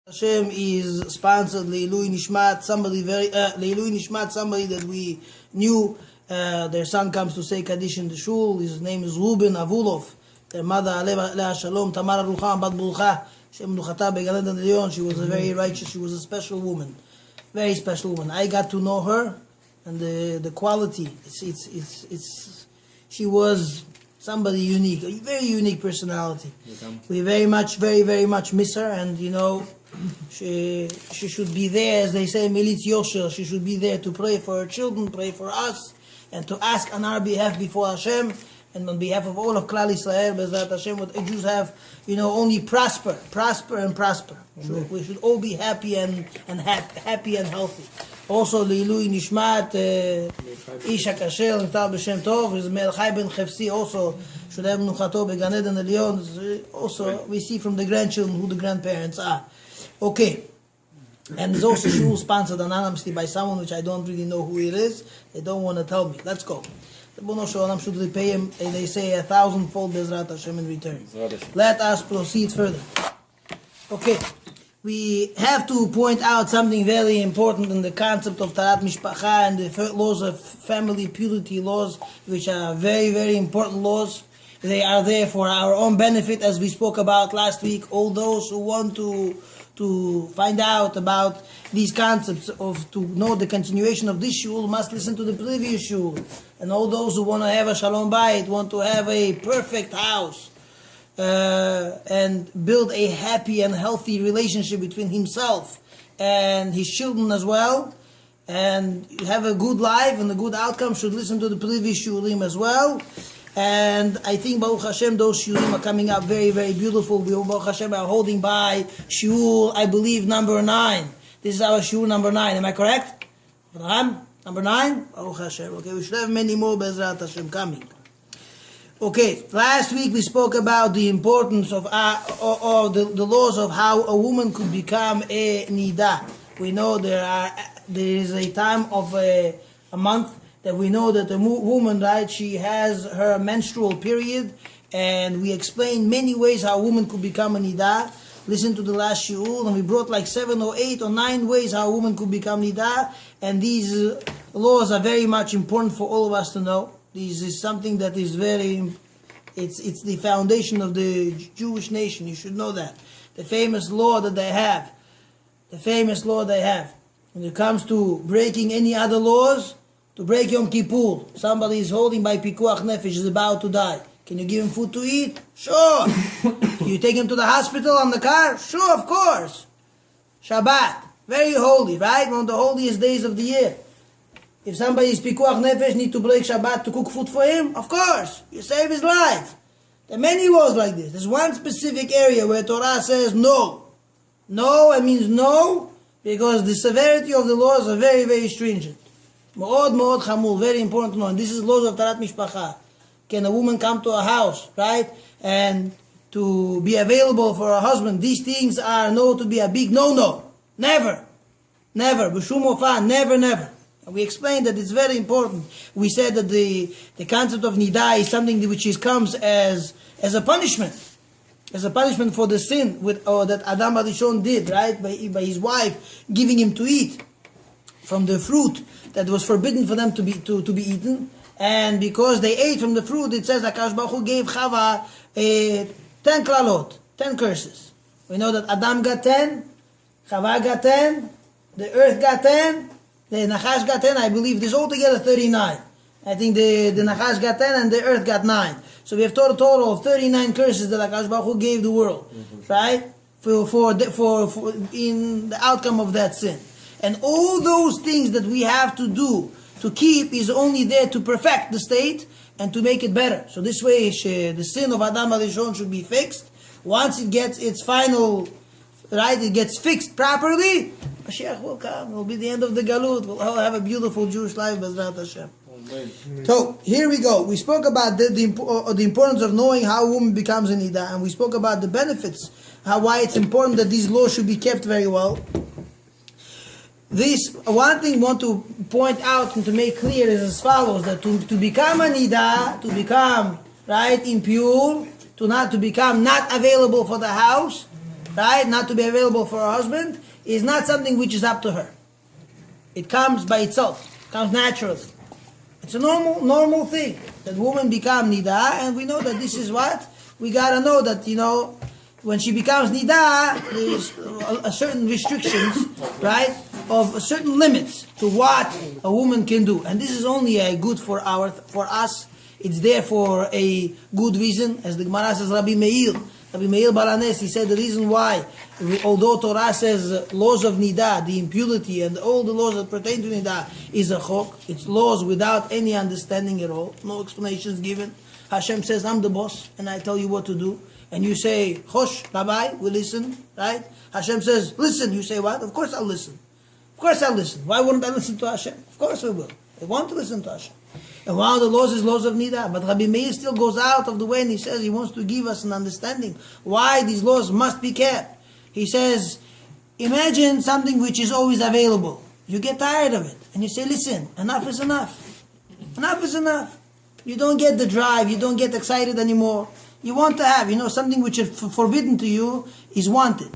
Hashem is sponsored Leilui Nishmat, somebody somebody that we knew. Their son comes to say Kaddish in the shul. His name is Ruben Avulov. Their mother Aleh Shalom Tamara Rucham Bat Bulcha Shem Nuchata Began Eden Elyon. She was a very righteous. She was a special woman, very special woman. I got to know her, and the quality. She was somebody unique, a very unique personality. We very much miss her, and she should be there, as they say, Militz Yosher. She should be there to pray for her children, pray for us, and to ask on our behalf before Hashem, and on behalf of all of Klal Yisrael, Bezrat Hashem, what the Jews have, only prosper. So we should all be happy and healthy. Also, Leilui Nishmat, Isha Kasher, Nitar B'Shem Tov, his Mel Chai Ben Chefsi also should have Nuchato Began Eden Elyon. Also, we see from the grandchildren who the grandparents are. Okay. And there's also shul sponsored anonymously by someone which I don't really know who it is. They don't want to tell me. Let's go. The Bono Shalom should repay him, they say, 1,000-fold Bezrat Hashem in return. Let us proceed further. Okay. We have to point out something very important in the concept of Tarat Mishpacha and the laws of family purity laws, which are very, very important laws. They are there for our own benefit, as we spoke about last week. All those who want to find out about these concepts, to know the continuation of this shul, must listen to the previous shul. And all those who want to have a shalom bayit, want to have a perfect house, and build a happy and healthy relationship between himself and his children as well, and have a good life and a good outcome, should listen to the previous shulim as well. And I think Baruch Hashem, those shulim are coming up very, very beautiful. We Baruch Hashem are holding by shul, I believe, number 9. This is our shul number 9. Am I correct? Number 9? Baruch Hashem. Okay, we should have many more Bezrat Hashem coming. Okay, last week we spoke about the importance of the laws of how a woman could become a nida. We know there is a time of a month that we know that a woman, right, she has her menstrual period, and we explained many ways how a woman could become a nida. Listen to the last shul, and we brought like 7 or 8 or 9 ways how a woman could become nida, and these laws are very much important for all of us to know. This is something that is it's the foundation of the Jewish nation. You should know that. The famous law that they have. When it comes to breaking any other laws, to break Yom Kippur, somebody is holding by Pikuach Nefesh, is about to die. Can you give him food to eat? Sure. Can you take him to the hospital on the car? Sure, of course. Shabbat, very holy, right? One of the holiest days of the year. If somebody is Pikuach Nefesh, need to break Shabbat to cook food for him, of course, you save his life. There are many laws like this. There's one specific area where Torah says no. No, it means no, because the severity of the laws are very, very stringent. Mo'od chamur, very important to know. And this is laws of Tarat Mishpacha. Can a woman come to a house, right, and to be available for her husband? These things are known to be a big no-no. Never. B'shum ofan, never. And we explained that it's very important. We said that the concept of nida is something which comes as a punishment. As a punishment for the sin that Adam Arishon did, right? By his wife giving him to eat from the fruit that was forbidden for them to be eaten. And because they ate from the fruit, it says HaKadosh Baruch Hu gave Chava 10 klalot, 10 curses. We know that Adam got 10, Chava got 10, the earth got 10, the Nachash got 10, I believe there's altogether 39. I think the Nachash got 10 and the earth got 9. So we have total of 39 curses that HaKadosh Baruch Hu gave the world, right? For in the outcome of that sin. And all those things that we have to do to keep is only there to perfect the state and to make it better. So this way, the sin of Adam Arishon should be fixed. Once it gets its final, right, it gets fixed properly, Mashiach will come. It will be the end of the Galut. We'll all have a beautiful Jewish life, Bezrat Hashem. So, here we go. We spoke about the importance of knowing how a woman becomes a nida, and we spoke about the benefits, why it's important that these laws should be kept very well. This one thing I want to point out and to make clear is as follows: that to become a nida, to become, right, impure, to become not available for the house, right, not to be available for her husband, is not something which is up to her. It comes by itself. It comes naturally. It's a normal thing that women become nida, and we know that this is what we gotta know, that when she becomes nida, there's a certain restrictions, right, of certain limits to what a woman can do, and this is only good for us. It's there for a good reason, as the Gemara says. Rabbi Meir Balanes, he said the reason why, although Torah says laws of nida, the impurity and all the laws that pertain to nida is a chok, it's laws without any understanding at all, no explanations given. Hashem says, I'm the boss and I tell you what to do, and you say, Chosh, Rabbi, we listen, right? Hashem says, listen, you say what? Of course I'll listen. Of course I'll listen. Why wouldn't I listen to Hashem? Of course we will. I want to listen to Hashem. And one of the laws is laws of nida. But Rabbi Meir still goes out of the way and he says he wants to give us an understanding why these laws must be kept. He says, imagine something which is always available. You get tired of it. And you say, listen, enough is enough. Enough is enough. You don't get the drive. You don't get excited anymore. You want to have, something which is forbidden to you is wanted.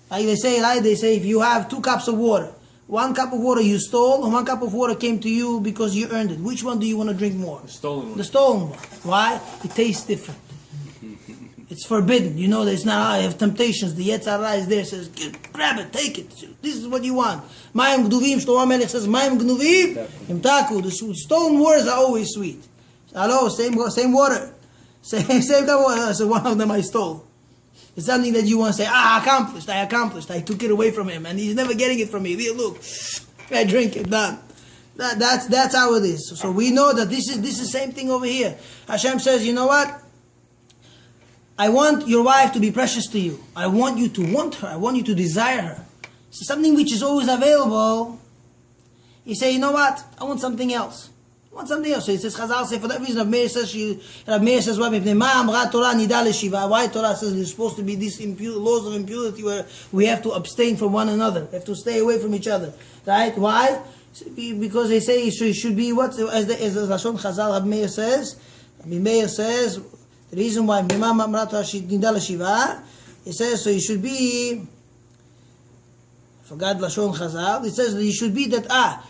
Like they say, if you have 2 cups of water, 1 cup of water you stole, and 1 cup of water came to you because you earned it. Which one do you want to drink more? The stolen one. The stolen one. Why? It tastes different. It's forbidden. There's not, I have temptations. The Yetzer Hara is there, says, grab it, take it. This is what you want. Mayim Gnuvim, Shlomo Melech says, Mayim Gnuvim, Imtaku. The stolen waters are always sweet. Hello, same water. Same cup of water. So one of them I stole. It's something that you want to say, I accomplished. I took it away from him, and he's never getting it from me. Here, look, I drink it, done. That's how it is. So we know that this is the same thing over here. Hashem says, you know what? I want your wife to be precious to you. I want you to want her. I want you to desire her. So something which is always available, you say, you know what? I want something else. So he says, Chazal say, for that reason, Rav Meir says, why Torah says there's supposed to be these laws of impurity where we have to abstain from one another, we have to stay away from each other, right? Why? Because they say it should be what, as Lashon Chazal, Rav Meir says, the reason why he says, so it should be, forgot Lashon Chazal, it says that you should be that that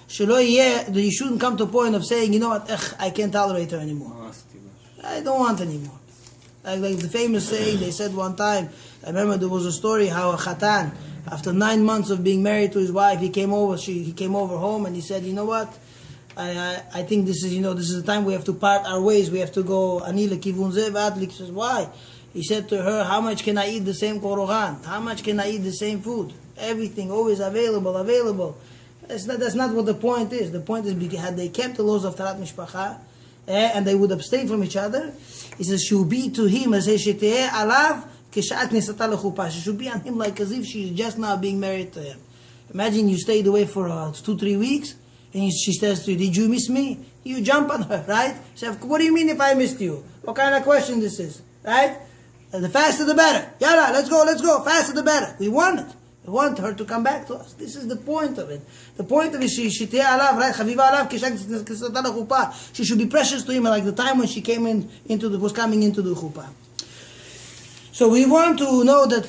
you shouldn't come to a point of saying, you know what, I can't tolerate her anymore. I don't want anymore. Like the famous saying, they said one time, I remember there was a story how a Khatan, after 9 months of being married to his wife, he came over home and he said, you know what, I think this is the time we have to part our ways, we have to go, Ani lekivun zeh v'at. He says, why? He said to her, how much can I eat the same korogan? How much can I eat the same food? Everything always available. That's not what the point is. The point is, had they kept the laws of Tarat Mishpacha, and they would abstain from each other, he says, she will be to him as alav keshat nesata lechupa. She should be on him like as if she's just now being married to him. Imagine you stayed away for 2-3 weeks, and she says to you, did you miss me? You jump on her, right? Say, what do you mean if I missed you? What kind of question this is, right? The faster the better. Yalla, let's go. Faster the better. We want it. We want her to come back to us. This is the point of it. The point of it, she should be precious to him like the time when she was coming into the chuppah. So we want to know that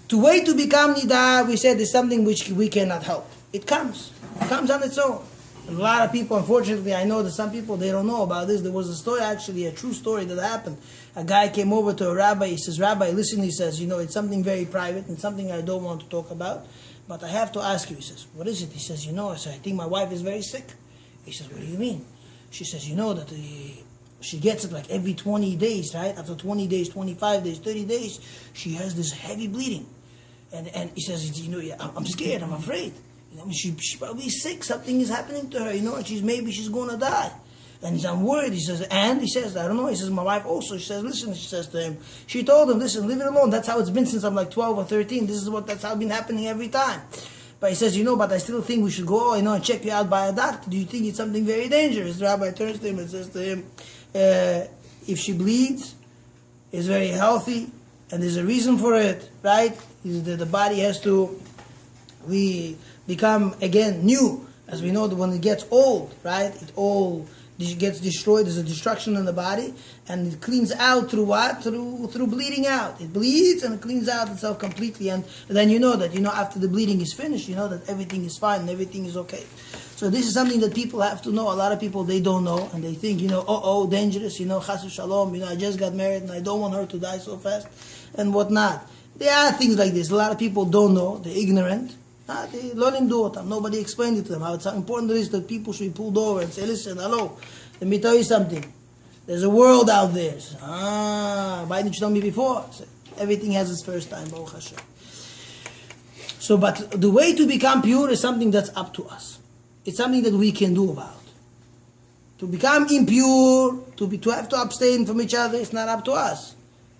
to wait to become nida, we said, is something which we cannot help. It comes on its own. A lot of people, unfortunately, I know that some people, they don't know about this. There was a story, actually, a true story that happened. A guy came over to a rabbi. He says, Rabbi, listen, he says, it's something very private and something I don't want to talk about, but I have to ask you. He says, what is it? He says, I think my wife is very sick. He says, what do you mean? She says, that she gets it like every 20 days, right? After 20 days, 25 days, 30 days, she has this heavy bleeding. And he says, I'm scared, I'm afraid. She probably sick. Something is happening to her. Maybe she's going to die. And I'm worried. He says, I don't know. He says, my wife also. She says, listen. She says to him. She told him, listen, leave it alone. That's how it's been since I'm like 12 or 13. That's how it's been happening every time. But he says, but I still think we should go, and check you out by a doctor. Do you think it's something very dangerous? The rabbi turns to him and says to him, if she bleeds, it's very healthy, and there's a reason for it, right? The body has to become again new, as we know that when it gets old, right? It all gets destroyed. There's a destruction in the body, and it cleans out through what? Through bleeding out. It bleeds and it cleans out itself completely, and then you know that after the bleeding is finished, you know that everything is fine and everything is okay. So this is something that people have to know. A lot of people, they don't know, and they think dangerous. Chas v'shalom. I just got married and I don't want her to die so fast, and whatnot. There are things like this. A lot of people don't know. They're ignorant. They learn him do it. Nobody explained it to them. How important it is that people should be pulled over and say, listen, hello, let me tell you something. There's a world out there. Why didn't you tell me before? So everything has its first time, Baruch Hashem. So, but the way to become pure is something that's up to us. It's something that we can do about. To become impure, to have to abstain from each other, it's not up to us.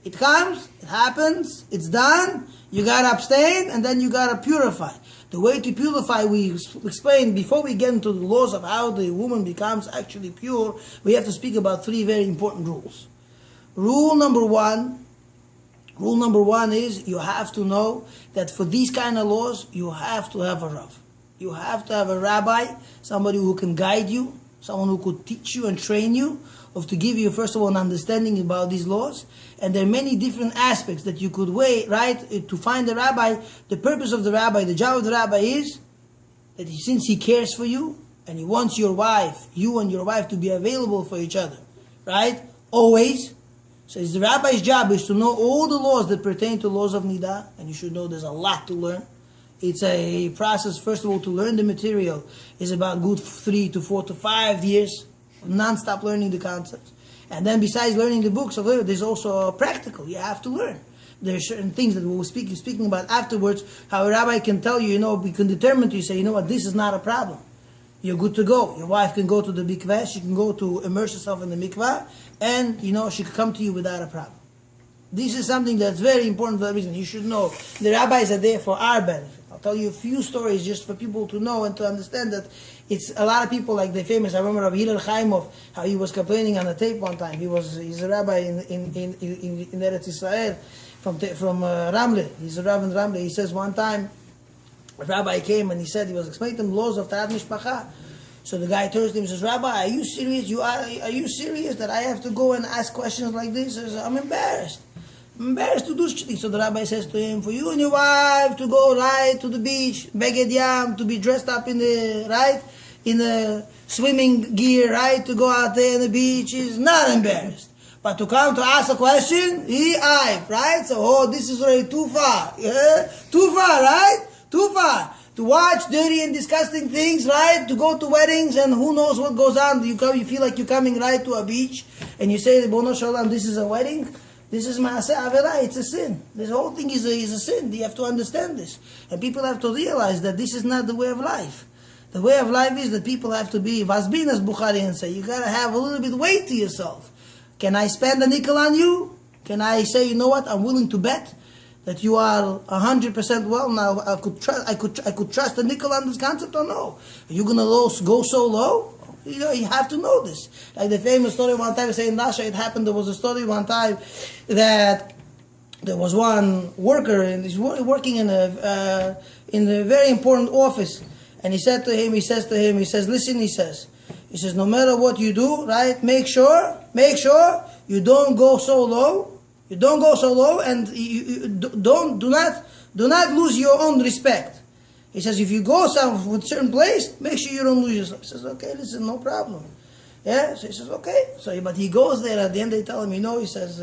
It comes, it happens, it's done, you gotta abstain, and then you gotta purify. The way to purify, we explained before we get into the laws of how the woman becomes actually pure, we have to speak about 3 very important rules. Rule number one is you have to know that for these kind of laws, you have to have a Rav. You have to have a rabbi, somebody who can guide you, someone who could teach you and train you, to give you, first of all, an understanding about these laws. And there are many different aspects that you could weigh, right? To find a rabbi, the purpose of the rabbi, the job of the rabbi is that since he cares for you, and he wants you and your wife to be available for each other, right? Always. So the rabbi's job is to know all the laws that pertain to laws of Nidah, and you should know there's a lot to learn. It's a process, first of all, to learn the material is about good 3 to 4 to 5 years, non-stop learning the concepts. And then besides learning the books, there's also practical. You have to learn. There are certain things that we'll speaking about afterwards, how a rabbi can tell you, we can determine to you, say, this is not a problem. You're good to go. Your wife can go to the mikveh, she can go to immerse herself in the mikveh, and, she can come to you without a problem. This is something that's very important for that reason. You should know. The rabbis are there for our benefit. I'll tell you a few stories just for people to know and to understand that it's a lot of people like the famous. I remember Rabbi YOSEF KHIYAYEV, how he was complaining on the tape one time. He's a rabbi in Eretz Israel from Ramle. He's a rabbi in Ramle. He says one time a rabbi came and he was explaining them laws of Tarat Mishpacha. So the guy turns to him and says, Rabbi, are you serious? Are you serious that I have to go and ask questions like this? He says, I'm embarrassed to do such things. So the rabbi says to him, for you and your wife to go to the beach, Beged Yam, to be dressed up in the swimming gear, to go out there on the beach is not embarrassed. But to come to ask a question, So, this is already too far. Yeah? Too far, right? Too far. To watch dirty and disgusting things, to go to weddings and who knows what goes on. You feel like you're coming to a beach and you say, Bono Shalom, this is a wedding. This is Maaseh Avera, it's a sin. This whole thing is a sin. You have to understand this. And people have to realize that this is not the way of life. The way of life is that people have to be, Vasbin as Bukhari and say, you got to have a little bit weight to yourself. Can I spend a nickel on you? Can I say, I'm willing to bet that you are 100% well? Now, I could trust a nickel on this concept or no? Are you going to go so low? You have to know this. Like the famous story one time, say in Russia, it happened, there was a story one time that there was one worker, and he's working in a very important office, and he says to him, listen, he says, no matter what you do, make sure you don't go so low, and you do not lose your own respect. He says, if you go with a certain place, make sure you don't lose yourself. He says, okay, listen, no problem. Yeah, so he says, okay. So, but he goes there, at the end they tell him, he says,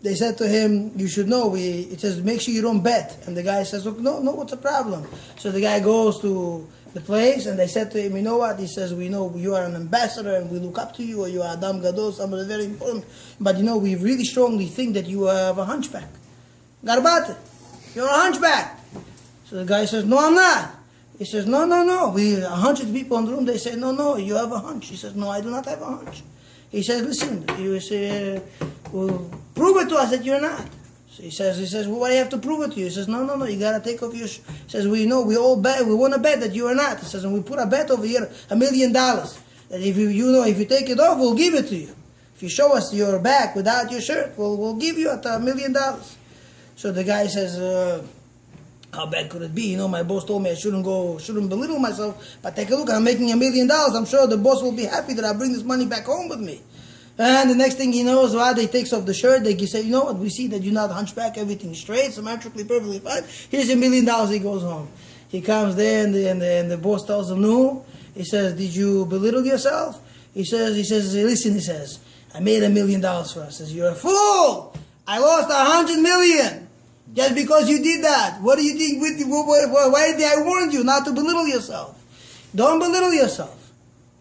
they said to him, you should know, it says, make sure you don't bet. And the guy says, no, what's the problem? So the guy goes to the place, and they said to him, you know what? He says, we know you are an ambassador, and we look up to you, or you are Adam Gadol, somebody very important. But we really strongly think that you have a hunchback. Garbate, you're a hunchback. So the guy says, no, I'm not. He says, no. 100 people in the room, they say, no, you have a hunch. He says, no, I do not have a hunch. He says, listen, you say, well, prove it to us that you're not. So he says, well, why do you have to prove it to you? He says, no, you got to take off your He says, we all bet, we want to bet that you are not. He says, and we put a bet over here, $1 million. That if if you take it off, we'll give it to you. If you show us your back without your shirt, we'll give you $1 million. So the guy says, How bad could it be? You know, my boss told me I shouldn't belittle myself, but take a look, I'm making $1 million. I'm sure the boss will be happy that I bring this money back home with me. And the next thing he knows, he takes off the shirt, they say, you know what, we see that you're not hunchback, everything straight, symmetrically, perfectly fine. Here's $1 million, he goes home. He comes there and the boss tells him, no. He says, did you belittle yourself? He says, listen, he says, I made $1 million for us. He says, you're a fool! I lost 100 million! Just because you did that. What do you think? Why did I warn you not to belittle yourself? Don't belittle yourself.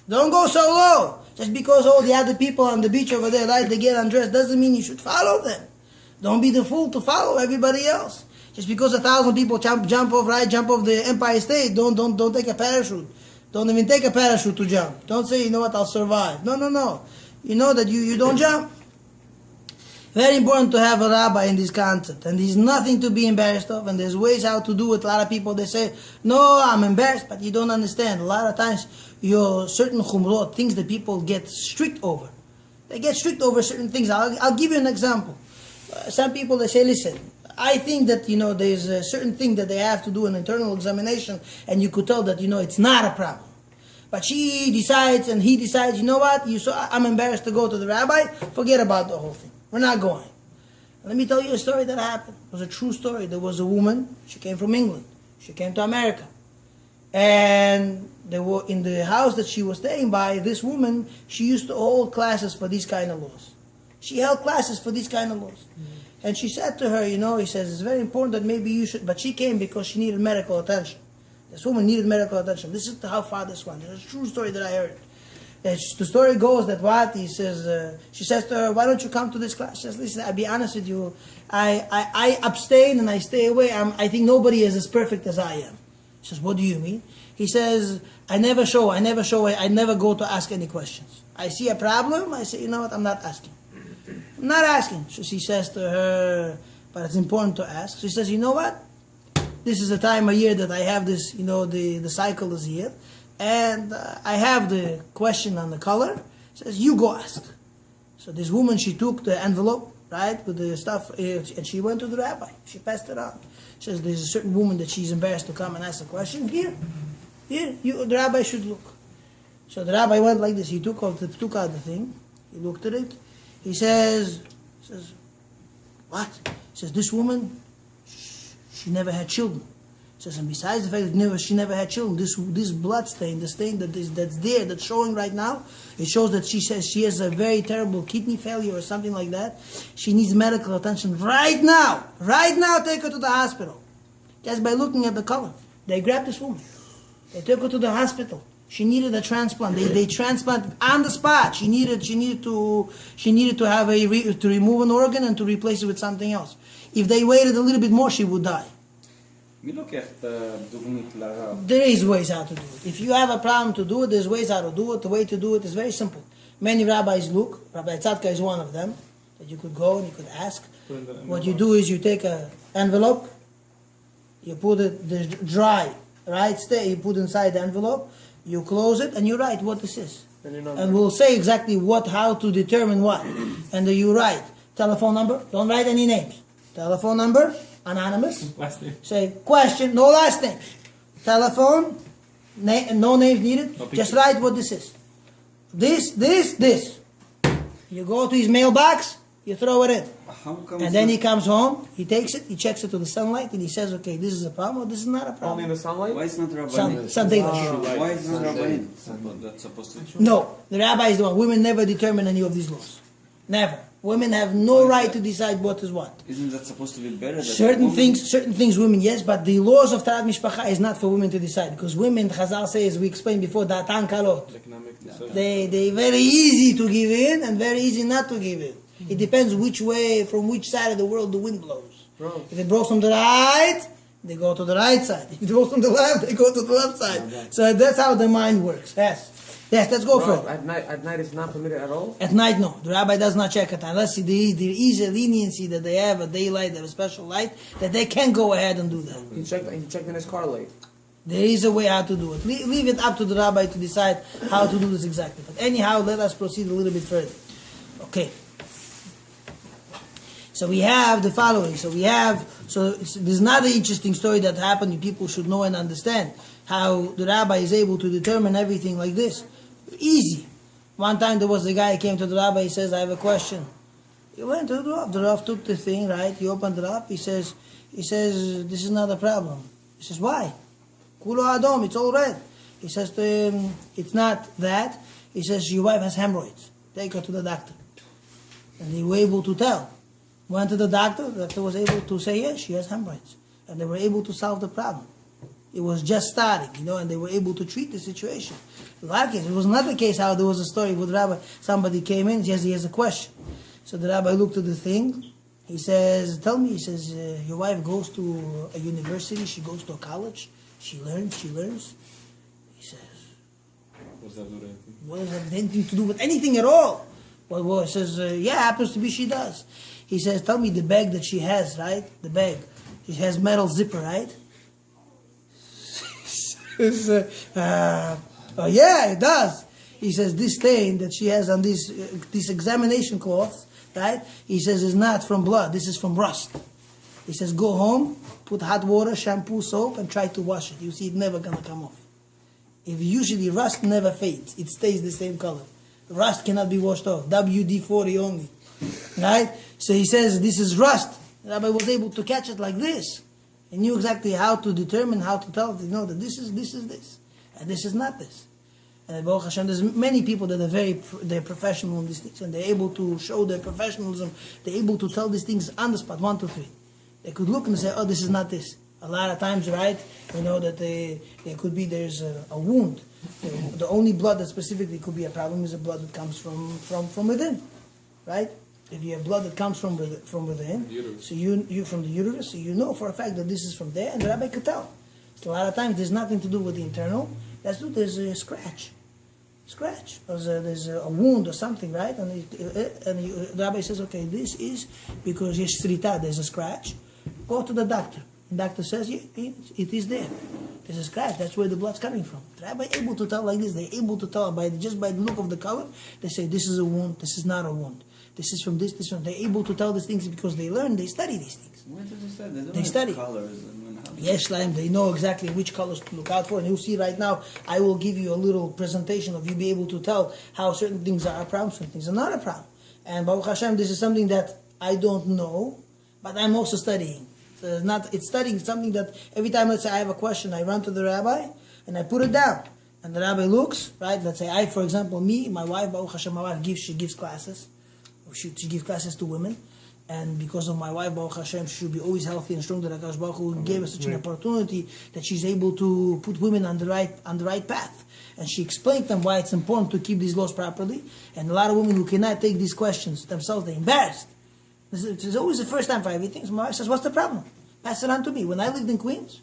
Don't go so low. Just because all the other people on the beach over there they get undressed doesn't mean you should follow them. Don't be the fool to follow everybody else. Just because 1,000 people jump off the Empire State, don't take a parachute. Don't even take a parachute to jump. Don't say, you know what, I'll survive. No. You know that you don't jump. Very important to have a rabbi in this concept. And there's nothing to be embarrassed of. And there's ways how to do it. A lot of people, they say, no, I'm embarrassed. But you don't understand. A lot of times, certain chumrot, things that people get strict over. They get strict over certain things. I'll give you an example. Some people, they say, listen, I think that, there's a certain thing that they have to do an internal examination. And you could tell that, it's not a problem. But she decides and he decides, you know what, I'm embarrassed to go to the rabbi. Forget about the whole thing. We're not going. Let me tell you a story that happened. It was a true story. There was a woman. She came from England. She came to America. And they were in the house that she was staying by, this woman, she used to hold classes for these kind of laws. She held classes for these kind of laws. Mm-hmm. And she said to her, he says, it's very important that maybe you should, but she came because she needed medical attention. This woman needed medical attention. This is how far this went. It's a true story that I heard. The story goes that she says to her, why don't you come to this class? She says, listen, I'll be honest with you, I abstain and I stay away. I think nobody is as perfect as I am. She says, what do you mean? He says, I never go to ask any questions. I see a problem, I say, you know what, I'm not asking. I'm not asking. So she says to her, but it's important to ask. She says, you know what? This is the time of year that I have this, the cycle is here. And I have the question on the color. Says, you go ask. So this woman, she took the envelope, right, with the stuff, and she went to the rabbi. She passed it on. She says, there's a certain woman that she's embarrassed to come and ask a question. Here, the rabbi should look. So the rabbi went like this. He took out the thing. He looked at it. He says, what? He says, this woman, she never had children. Says, and besides the fact that she never had children, this blood stain, the stain that's showing right now, it shows that she says she has a very terrible kidney failure or something like that. She needs medical attention right now. Right now, take her to the hospital. Just by looking at the color. They grabbed this woman. They took her to the hospital. She needed a transplant. They transplanted on the spot. She needed to have to remove an organ and to replace it with something else. If they waited a little bit more, she would die. There is ways how to do it. If you have a problem to do it, there's ways how to do it. The way to do it is very simple. Many rabbis look. Rabbi Tzadka is one of them. That you could go and you could ask. What you do is you take an envelope, you put it dry, right? You put inside the envelope, you close it, and you write what this is. And we'll say exactly how to determine what. And then you write telephone number. Don't write any names. Telephone number. Anonymous. Last name. Say question, no last name. Telephone, no names needed. No just write what this is. This. You go to his mailbox, you throw it in. And then he comes home, he takes it, he checks it to the sunlight, and he says, okay, this is a problem or this is not a problem. Only in the sunlight? Why is not Rabbanim? Sunday. Why is not Rabbanim? That's supposed to. No, the rabbi is the one. Women never determine any of these laws. Never. Women have no right to decide what is what. Isn't that supposed to be better? Certain things, women, yes, but the laws of Tarat Mishpacha is not for women to decide. Because women, Chazal says, we explained before, Datan Kalot. They very easy to give in and very easy not to give in. It depends from which side of the world the wind blows. If it blows from the right, they go to the right side. If it blows from the left, they go to the left side. So that's how the mind works. Yes, let's go for it. At night it's not permitted at all? At night, no. The rabbi does not check it unless there is a leniency that they have, a daylight, they have a special light, that they can go ahead and do that. He checked in his car light. There is a way how to do it. Leave it up to the rabbi to decide how to do this exactly. But anyhow, let us proceed a little bit further. Okay. So we have the following. So there's another interesting story that happened. People should know and understand how the rabbi is able to determine everything like this. Easy. One time there was a guy who came to the rabbi. He says, "I have a question." He went to the Rav. The Rav took the thing, right? He opened it up. He says, "This is not a problem." He says, "Why?" Kulo Adom, it's all red. He says to him, "It's not that." He says, "Your wife has hemorrhoids. Take her to the doctor." And they were able to tell. Went to the doctor was able to say, yes, she has hemorrhoids. And they were able to solve the problem. It was just starting, and they were able to treat the situation. In that case, it was another case how there was a story with Rabbi. Somebody came in, he has a question. So the rabbi looked at the thing. He says, "Tell me," he says, "your wife goes to a university, she goes to a college, she learns. He says, what does that have anything to do with anything at all? Well, he says, yeah, happens to be she does. He says, "Tell me the bag that she has, right? The bag. She has metal zipper, right?" He says, "Oh yeah, it does." He says, "This stain that she has on this examination cloth, right?" He says, "is not from blood. This is from rust." He says, "Go home, put hot water, shampoo, soap, and try to wash it. You see, it's never gonna come off. If usually rust never fades; it stays the same color. Rust cannot be washed off. WD-40 only, right?" So he says, "This is rust." The rabbi was able to catch it like this. He knew exactly how to determine, how to tell, that this is this, and this is not this. And Baruch Hashem, there's many people that are they're professional in these things, and they're able to show their professionalism. They're able to tell these things on the spot, 1, 2, 3. They could look and say, "Oh, this is not this." A lot of times, right? That there could be there's a wound. The only blood that specifically could be a problem is the blood that comes from within, right? If you have blood that comes from within, so you from the uterus, so you know for a fact that this is from there, and the rabbi could tell. So a lot of times there's nothing to do with the internal. There's a scratch. There's a wound or something, right? And the rabbi says, "Okay, this is because yesh srita, there's a scratch. Go to the doctor." The doctor says, "Yeah, it is there. There's a scratch. That's where the blood's coming from." The rabbi able to tell like this. They're able to tell just by the look of the color. They say, "This is a wound. This is not a wound. This is from this one." They're able to tell these things because they learn. They study these things. Where do they study? They study. Colors Yes, they know exactly which colors to look out for. And you'll see right now, I will give you a little presentation of you be able to tell how certain things are a problem, certain things are not a problem. And Baruch Hashem, this is something that I don't know, but I'm also studying. So it's studying something that every time, let's say I have a question, I run to the rabbi and I put it down. And the rabbi looks, right? Let's say for example, my wife, Baruch Hashem, my wife she gives classes. She gives classes to women. And because of my wife, Baruch Hashem, she should be always healthy and strong. That HaKadosh Baruch Hu gave us such an opportunity that she's able to put women on the right path. And she explained to them why it's important to keep these laws properly. And a lot of women who cannot take these questions themselves, they're embarrassed. It's always the first time for everything. So my wife says, "What's the problem? Pass it on to me." When I lived in Queens,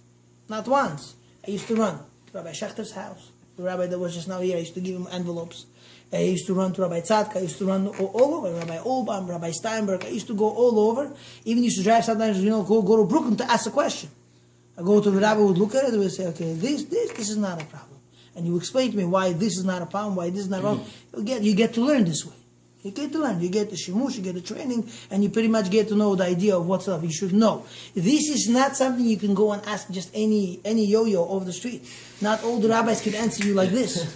not once, I used to run to Rabbi Schachter's house. The rabbi that was just now here, I used to give him envelopes. I used to run to Rabbi Tzadka. I used to run all over. Rabbi Olbaum, Rabbi Steinberg. I used to go all over. Even used to drive sometimes, go to Brooklyn to ask a question. I go to the rabbi, would look at it, and would say, "Okay, this is not a problem." And you explain to me why this is not a problem, why this is not wrong. You get to learn this way. You get to learn. You get the shimush, you get the training, and you pretty much get to know the idea of what's up. You should know. This is not something you can go and ask just any yo-yo off the street. Not all the rabbis can answer you like this.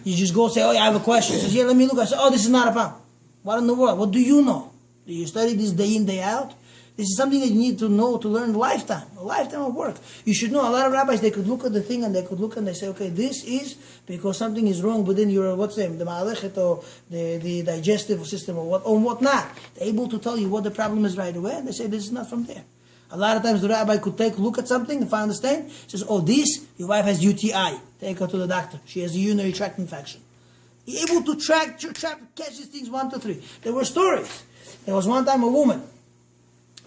You just go say, "Oh, yeah, I have a question." He says, "Yeah, let me look." I say, "Oh, this is not a problem." What in the world? What do you know? Do you study this day in, day out? This is something that you need to know to learn a lifetime of work. You should know. A lot of rabbis, they could look at the thing and they could look and they say, "Okay, this is because something is wrong within your, what's the ma'alechet or the digestive system or whatnot." They're able to tell you what the problem is right away, and they say, "This is not from there." A lot of times the rabbi could look at something and find the stain. Says, "Oh, your wife has UTI. Take her to the doctor. She has a urinary tract infection." You're able to catch these things 1, 2, 3. There were stories. There was one time a woman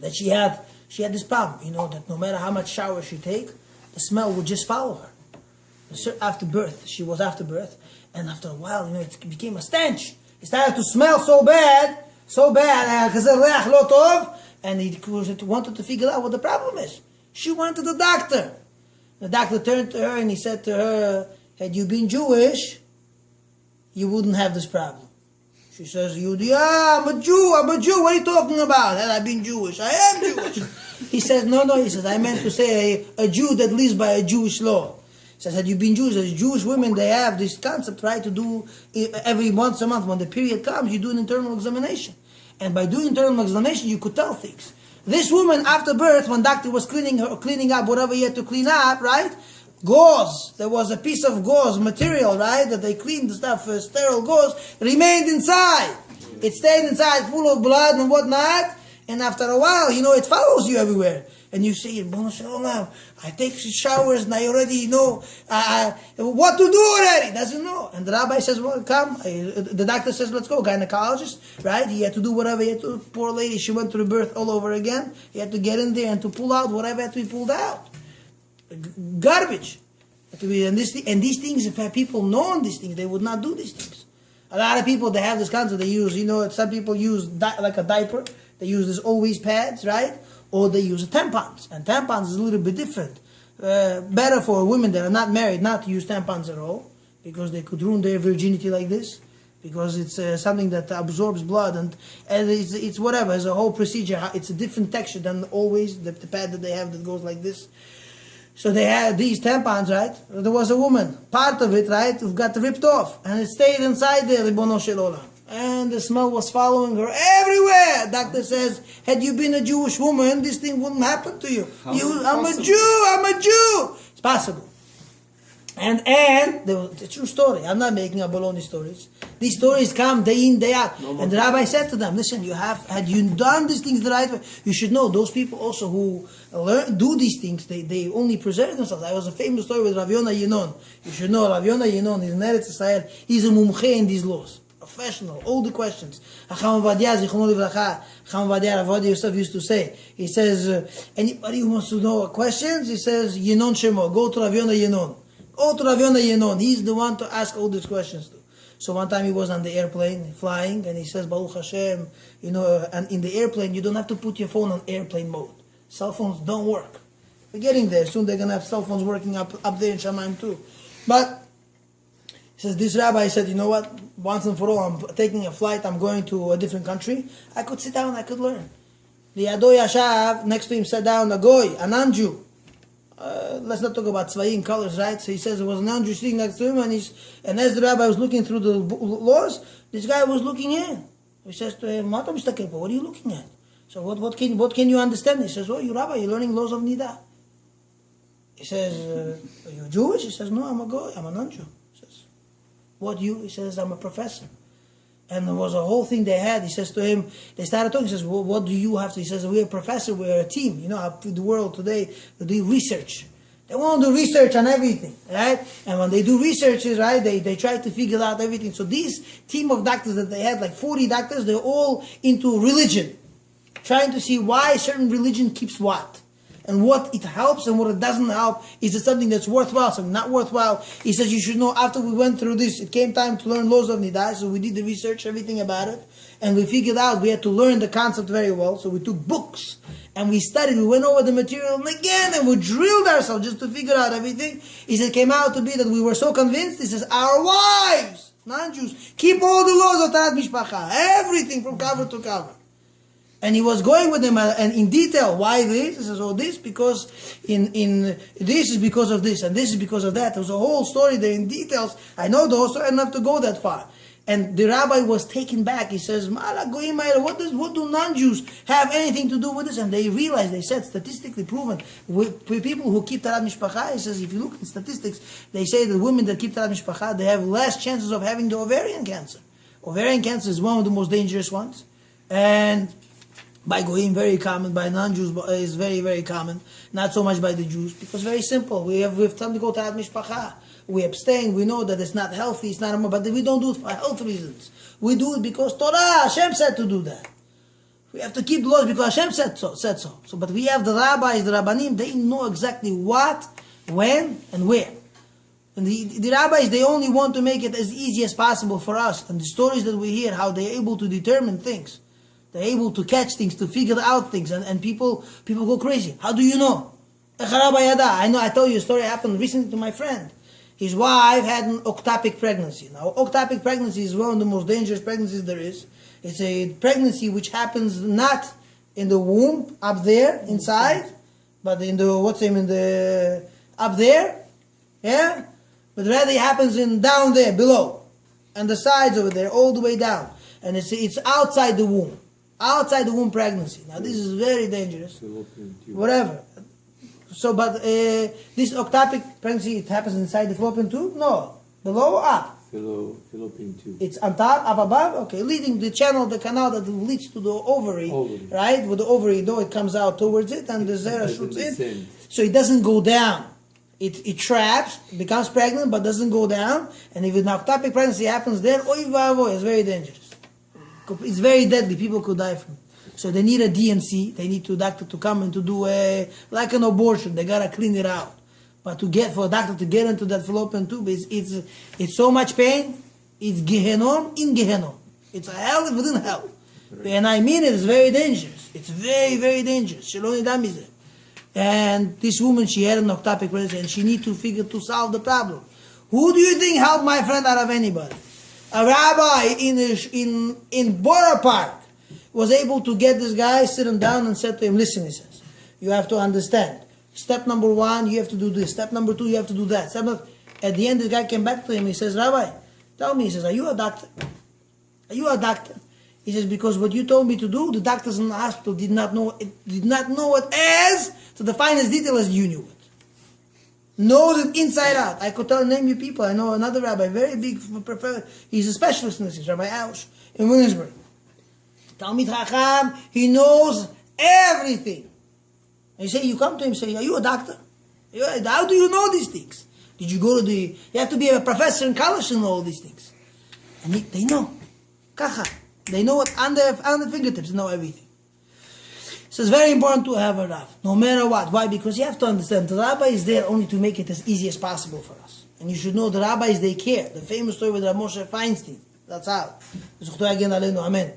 that she had this problem, that no matter how much shower she take, the smell would just follow her. After birth, she was after birth, and after a while, it became a stench. It started to smell so bad, and he wanted to figure out what the problem is. She went to the doctor. The doctor turned to her and he said to her, "Had you been Jewish, you wouldn't have this problem." She says, yeah, I'm a Jew. What are you talking about? Had I been Jewish? I am Jewish. He says, no. He says, I meant to say a Jew that lives by a Jewish law. He says, had you been Jewish, as Jewish women, they have this concept, right, to do every once a month, when the period comes, you do an internal examination. And by doing internal examination, you could tell things. This woman, after birth, when doctor was cleaning up whatever he had to clean up, right, gauze, there was a piece of gauze material, right, that they cleaned the stuff, sterile gauze, remained inside. It stayed inside, full of blood and whatnot, and after a while, it follows you everywhere. And you say, I take showers and I already know what to do already. Doesn't know. And the rabbi says, well, come. The doctor says, let's go. Gynecologist, right? He had to do whatever he had to. Poor lady, she went through birth all over again. He had to get in there and to pull out whatever had to be pulled out. Garbage. And these things, if people know these things, they would not do these things. A lot of people, they have this concept. They use, some people use like a diaper. They use these always pads, right? Or they use tampons. And tampons is a little bit different. Better for women that are not married not to use tampons at all, because they could ruin their virginity like this, because it's something that absorbs blood, and it's whatever. It's a whole procedure. It's a different texture than always the pad that they have that goes like this. So they had these tampons, right? There was a woman, part of it, right, who got ripped off, and it stayed inside there, Ribono Shel Olam. And the smell was following her everywhere. Doctor says, had you been a Jewish woman, this thing wouldn't happen to you. I'm a Jew. It's possible. And the true story. I'm not making up baloney stories. These stories come day in, day out. And the rabbi said to them, listen, had you done these things the right way, you should know those people also who do these things, they only preserve themselves. There was a famous story with Rav Yonah Yinon. You should know Rav Yonah Yinon is in Eretz Israel. He's a mumche in these laws. Professional, all the questions. Chacham Ovadia, Zichrono Livracha, Chacham Ovadia, Rav Yosef used to say, he says, anybody who wants to know questions, he says, Yinon Shemo, go to Rav Yonah Yinon. Go to Rav Yonah Yinon. He's the one to ask all these questions to. So one time he was on the airplane, flying, and he says, Baruch Hashem, and in the airplane, you don't have to put your phone on airplane mode. Cell phones don't work. We're getting there. Soon they're going to have cell phones working up there in Shamayim too. But he says, this rabbi said, you know what? Once and for all, I'm taking a flight. I'm going to a different country. I could sit down. I could learn. Li'ado yashav, next to him sat down a goy, a non-Jew. Let's not talk about tzvayim colors, right? So he says there was a non-Jew sitting next to him, and as the rabbi was looking through the laws, this guy was looking in. He says to him, what are you looking at? So what can you understand? He says, you rabbi, you're learning laws of Nida. He says, are you Jewish? He says, no, I'm a goy. I'm a non-Jew. What you? He says, I'm a professor. And there was a whole thing they had. He says to him, they started talking. He says, well, what do you have to? He says, we're a professor, we're a team. You know how the world today, they do research. They want to do research on everything, right? And when they do researches, right, they try to figure out everything. So this team of doctors that they had, like 40 doctors, they're all into religion. Trying to see why certain religion keeps what. And what it helps and what it doesn't help. Is it something that's worthwhile, something not worthwhile? He says you should know after we went through this, it came time to learn laws of Nida, so we did the research, everything about it. And we figured out we had to learn the concept very well, so we took books. And we studied, we went over the material and again, and we drilled ourselves just to figure out everything. He said it came out to be that we were so convinced, he says, our wives, non-Jews, keep all the laws of Tarat Mishpacha, everything from cover to cover. And he was going with them and in detail. Why this? He says, this because this is because of this and this is because of that. There was a whole story there in details. I know the whole story. I don't have to go that far. And the rabbi was taken back. He says, what do non-Jews have anything to do with this? And they realized, they said, statistically proven, with people who keep Tarat Mishpacha, he says, if you look at statistics, they say that women that keep Tarat Mishpacha, they have less chances of having the ovarian cancer. Ovarian cancer is one of the most dangerous ones. And by Goyim, very common. By non-Jews, is very, very common. Not so much by the Jews, because very simple. We have time to go to Tarat Mishpacha. We abstain. We know that it's not healthy. It's not, but we don't do it for health reasons. We do it because Torah, Hashem said to do that. We have to keep the laws because Hashem said so. But we have the rabbis, the rabbanim. They know exactly what, when, and where. And the rabbis, they only want to make it as easy as possible for us. And the stories that we hear, how they're able to determine things. They're able to catch things, to figure out things, and people go crazy. How do you know? I know, I told you a story happened recently to my friend. His wife had an ectopic pregnancy. Now, ectopic pregnancy is one of the most dangerous pregnancies there is. It's a pregnancy which happens not in the womb, up there, inside, but in the, up there, yeah? But rather it happens down there, below, and the sides over there, all the way down. And it's outside the womb. Outside the womb pregnancy. Now, this is very dangerous. Whatever. So, but this ectopic pregnancy, it happens inside the fallopian tube? No. Below or up? Fallopian tube. It's on top, up above? Okay. Leading the canal that leads to the ovary. Right? With the ovary, though, it comes out towards it and the zera shoots in. So it doesn't go down. It traps, becomes pregnant, but doesn't go down. And if an ectopic pregnancy happens there, oy vavoy, it's very dangerous. It's very deadly. People could die from it. So they need a DNC. They need a doctor to come and to do like an abortion. They gotta clean it out. But for a doctor to get into that fallopian tube, it's so much pain. It's Gehenom in Gehenom. It's a hell within hell. And I mean it. It's very dangerous. It's very, very dangerous. And this woman, she had an ectopic pregnancy, and she need to solve the problem. Who do you think helped my friend out of anybody? A rabbi in Borough Park was able to get this guy, sit him down and said to him, listen, he says, you have to understand. Step number 1, you have to do this. Step number 2, you have to do that. At the end, the guy came back to him. He says, Rabbi, tell me, he says, are you a doctor? Are you a doctor? He says, because what you told me to do, the doctors in the hospital did not know it as to the finest detail as you knew it. Knows it inside out. I could name you people. I know another rabbi, very big, he's a specialist in this, Rabbi Ausch in Williamsburg. Talmid Chacham, he knows everything. And you come to him and say, are you a doctor? How do you know these things? Did you go to you have to be a professor in college to know all these things. And they know. Kacha. They know it on their fingertips, they know everything. So it's very important to have a Rav, no matter what. Why? Because you have to understand, the rabbi is there only to make it as easy as possible for us. And you should know the rabbis, they care. The famous story with Rav Moshe Feinstein. That's how. Amen.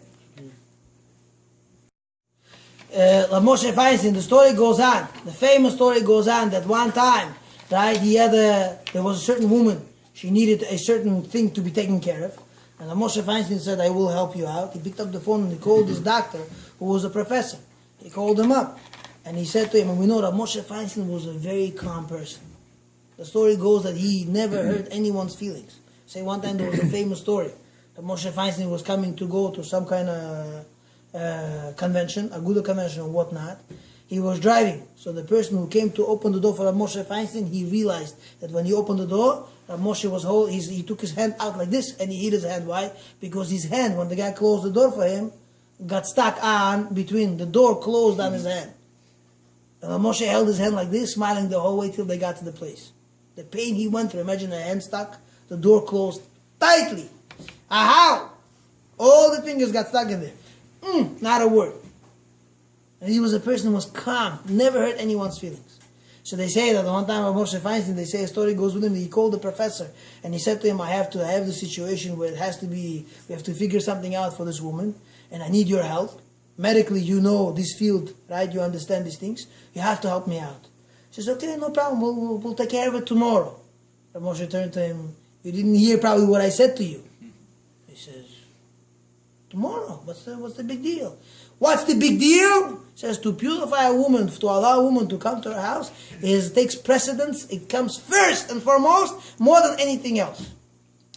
Rav Moshe Feinstein, the story goes on. The famous story goes on that one time, right, there was a certain woman. She needed a certain thing to be taken care of. And Rav Moshe Feinstein said, I will help you out. He picked up the phone and he called his doctor, who was a professor. He called him up. And he said to him, and we know that Moshe Feinstein was a very calm person. The story goes that he never hurt anyone's feelings. Say one time there was a famous story that Moshe Feinstein was coming to go to some kind of convention, a good convention or whatnot. He was driving. So the person who came to open the door for Rav Moshe Feinstein, he realized that when he opened the door, Rav Moshe was he took his hand out like this and he hit his hand. Why? Because his hand, when the guy closed the door for him, got stuck on between the door closed on his hand. And Rav Moshe held his hand like this, smiling the whole way till they got to the place. The pain he went through, imagine a hand stuck, the door closed tightly. How? All the fingers got stuck in there. Not a word. And he was a person who was calm, never hurt anyone's feelings. So they say that one time of Moshe Feinstein, they say a story goes with him, he called the professor and he said to him, I have the situation where it has to be, we have to figure something out for this woman and I need your help. Medically, you know this field, right? You understand these things. You have to help me out. He says, okay, no problem, we'll take care of it tomorrow. And Moshe turned to him, you didn't hear probably what I said to you. He says, tomorrow, what's the big deal? What's the big deal? It says to purify a woman, to allow a woman to come to her house, it takes precedence. It comes first and foremost, more than anything else.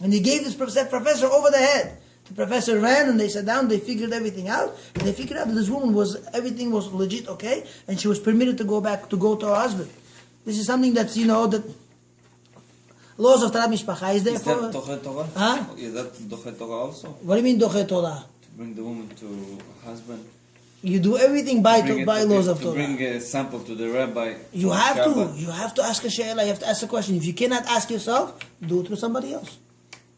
And he gave this professor over the head. The professor ran and they sat down, they figured everything out. And they figured out that this woman everything was legit, okay? And she was permitted to go to her husband. This is something that's, that laws of Torah Mishpacha is there for... Is that Doche Torah? Huh? Is that Doche Torah also? What do you mean Doche Torah? Bring the woman to her husband. You do everything by laws of Torah. Bring a sample to the rabbi. You have to ask a she'ela. You have to ask a question. If you cannot ask yourself, do it to somebody else.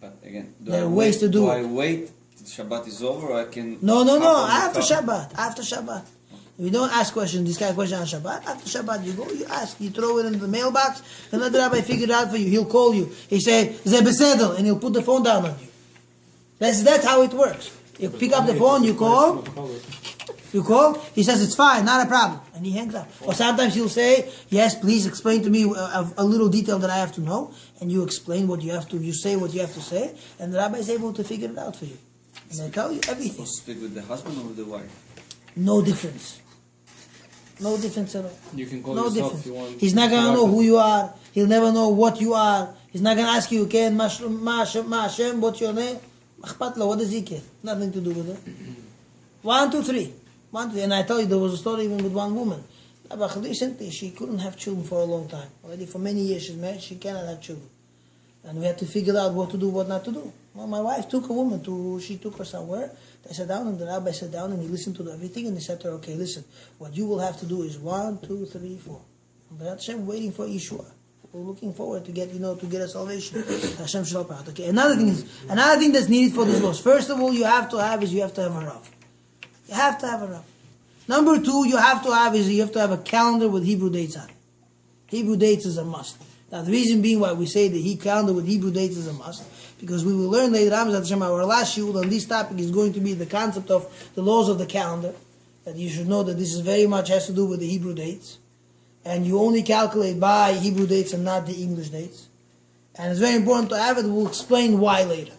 But again, there are ways to do it. Do I wait till Shabbat is over, or I can? No. After Shabbat. After Shabbat. If you don't ask questions, this kind of question on Shabbat. After Shabbat, you go, you ask, you throw it in the mailbox, and let the rabbi figure it out for you. He'll call you. He say, "Ze beseder," and he'll put the phone down on you. That's how it works. You pick up the phone, you call. He says, it's fine, not a problem. And he hangs up. Or sometimes he'll say, yes, please explain to me a little detail that I have to know. And you explain what you have to, you say what you have to say. And the rabbi is able to figure it out for you. And I tell you everything. Supposed to speak with the husband or with the wife? No difference. No difference at all. You can call No yourself difference. if you want. He's not going to know who you are. He'll never know what you are. He's not going to ask you, Ken, Ma Hashem, what's your name? What does he care? Nothing to do with it. 1, 2, 3. 1, 2, and I tell you, there was a story even with one woman. But recently, she couldn't have children for a long time. Already for many years she's married, she cannot have children. And we had to figure out what to do, what not to do. Well, my wife took a woman she took her somewhere. They sat down, and the rabbi sat down, and he listened to everything, and he said to her, okay, listen, what you will have to do is 1, 2, 3, 4. But Hashem waiting for Yeshua. We're looking forward to get, to get a salvation. Hashem shall help out. Okay, another thing that's needed for this laws. First of all, you have to have a Rav. You have to have a Rav. Number 2, you have to have a calendar with Hebrew dates on it. Hebrew dates is a must. Now the reason being why we say the calendar with Hebrew dates is a must, because we will learn later on, our last shiur on this topic is going to be the concept of the laws of the calendar. That you should know that this is very much has to do with the Hebrew dates. And you only calculate by Hebrew dates and not the English dates. And it's very important to have it. We'll explain why later.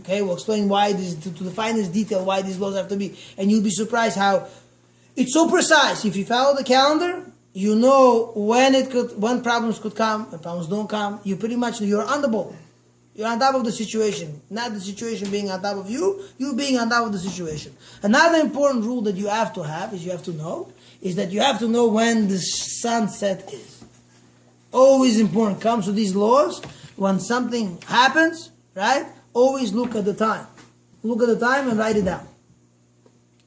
Okay, we'll explain why to the finest detail why these laws have to be. And you'll be surprised how it's so precise. If you follow the calendar, you know when problems could come, when problems don't come. You're on the ball. You're on top of the situation. Not the situation being on top of you, you being on top of the situation. Another important rule that you have to have is that you have to know when the sunset is. Always important. Comes to these laws, when something happens, right? Always look at the time. Look at the time and write it down.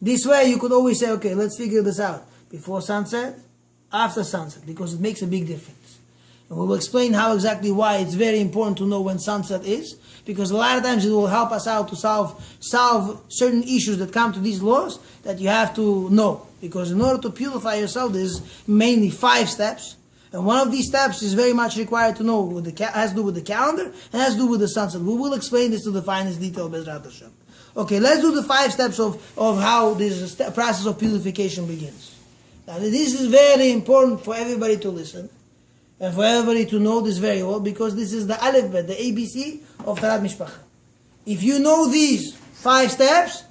This way you could always say, okay, let's figure this out. Before sunset, after sunset, because it makes a big difference. And we will explain exactly why it's very important to know when sunset is, because a lot of times it will help us out to solve certain issues that come to these laws that you have to know. Because in order to purify yourself, there's mainly 5 steps. And one of these steps is very much required to know has to do with the calendar and has to do with the sunset. We will explain this to the finest detail, Bezrat Hashem. Okay, let's do the 5 steps of how this process of purification begins. Now, this is very important for everybody to listen and for everybody to know this very well, because this is the Aleph Bet, the ABC of Taharat Mishpacha. If you know these 5 steps,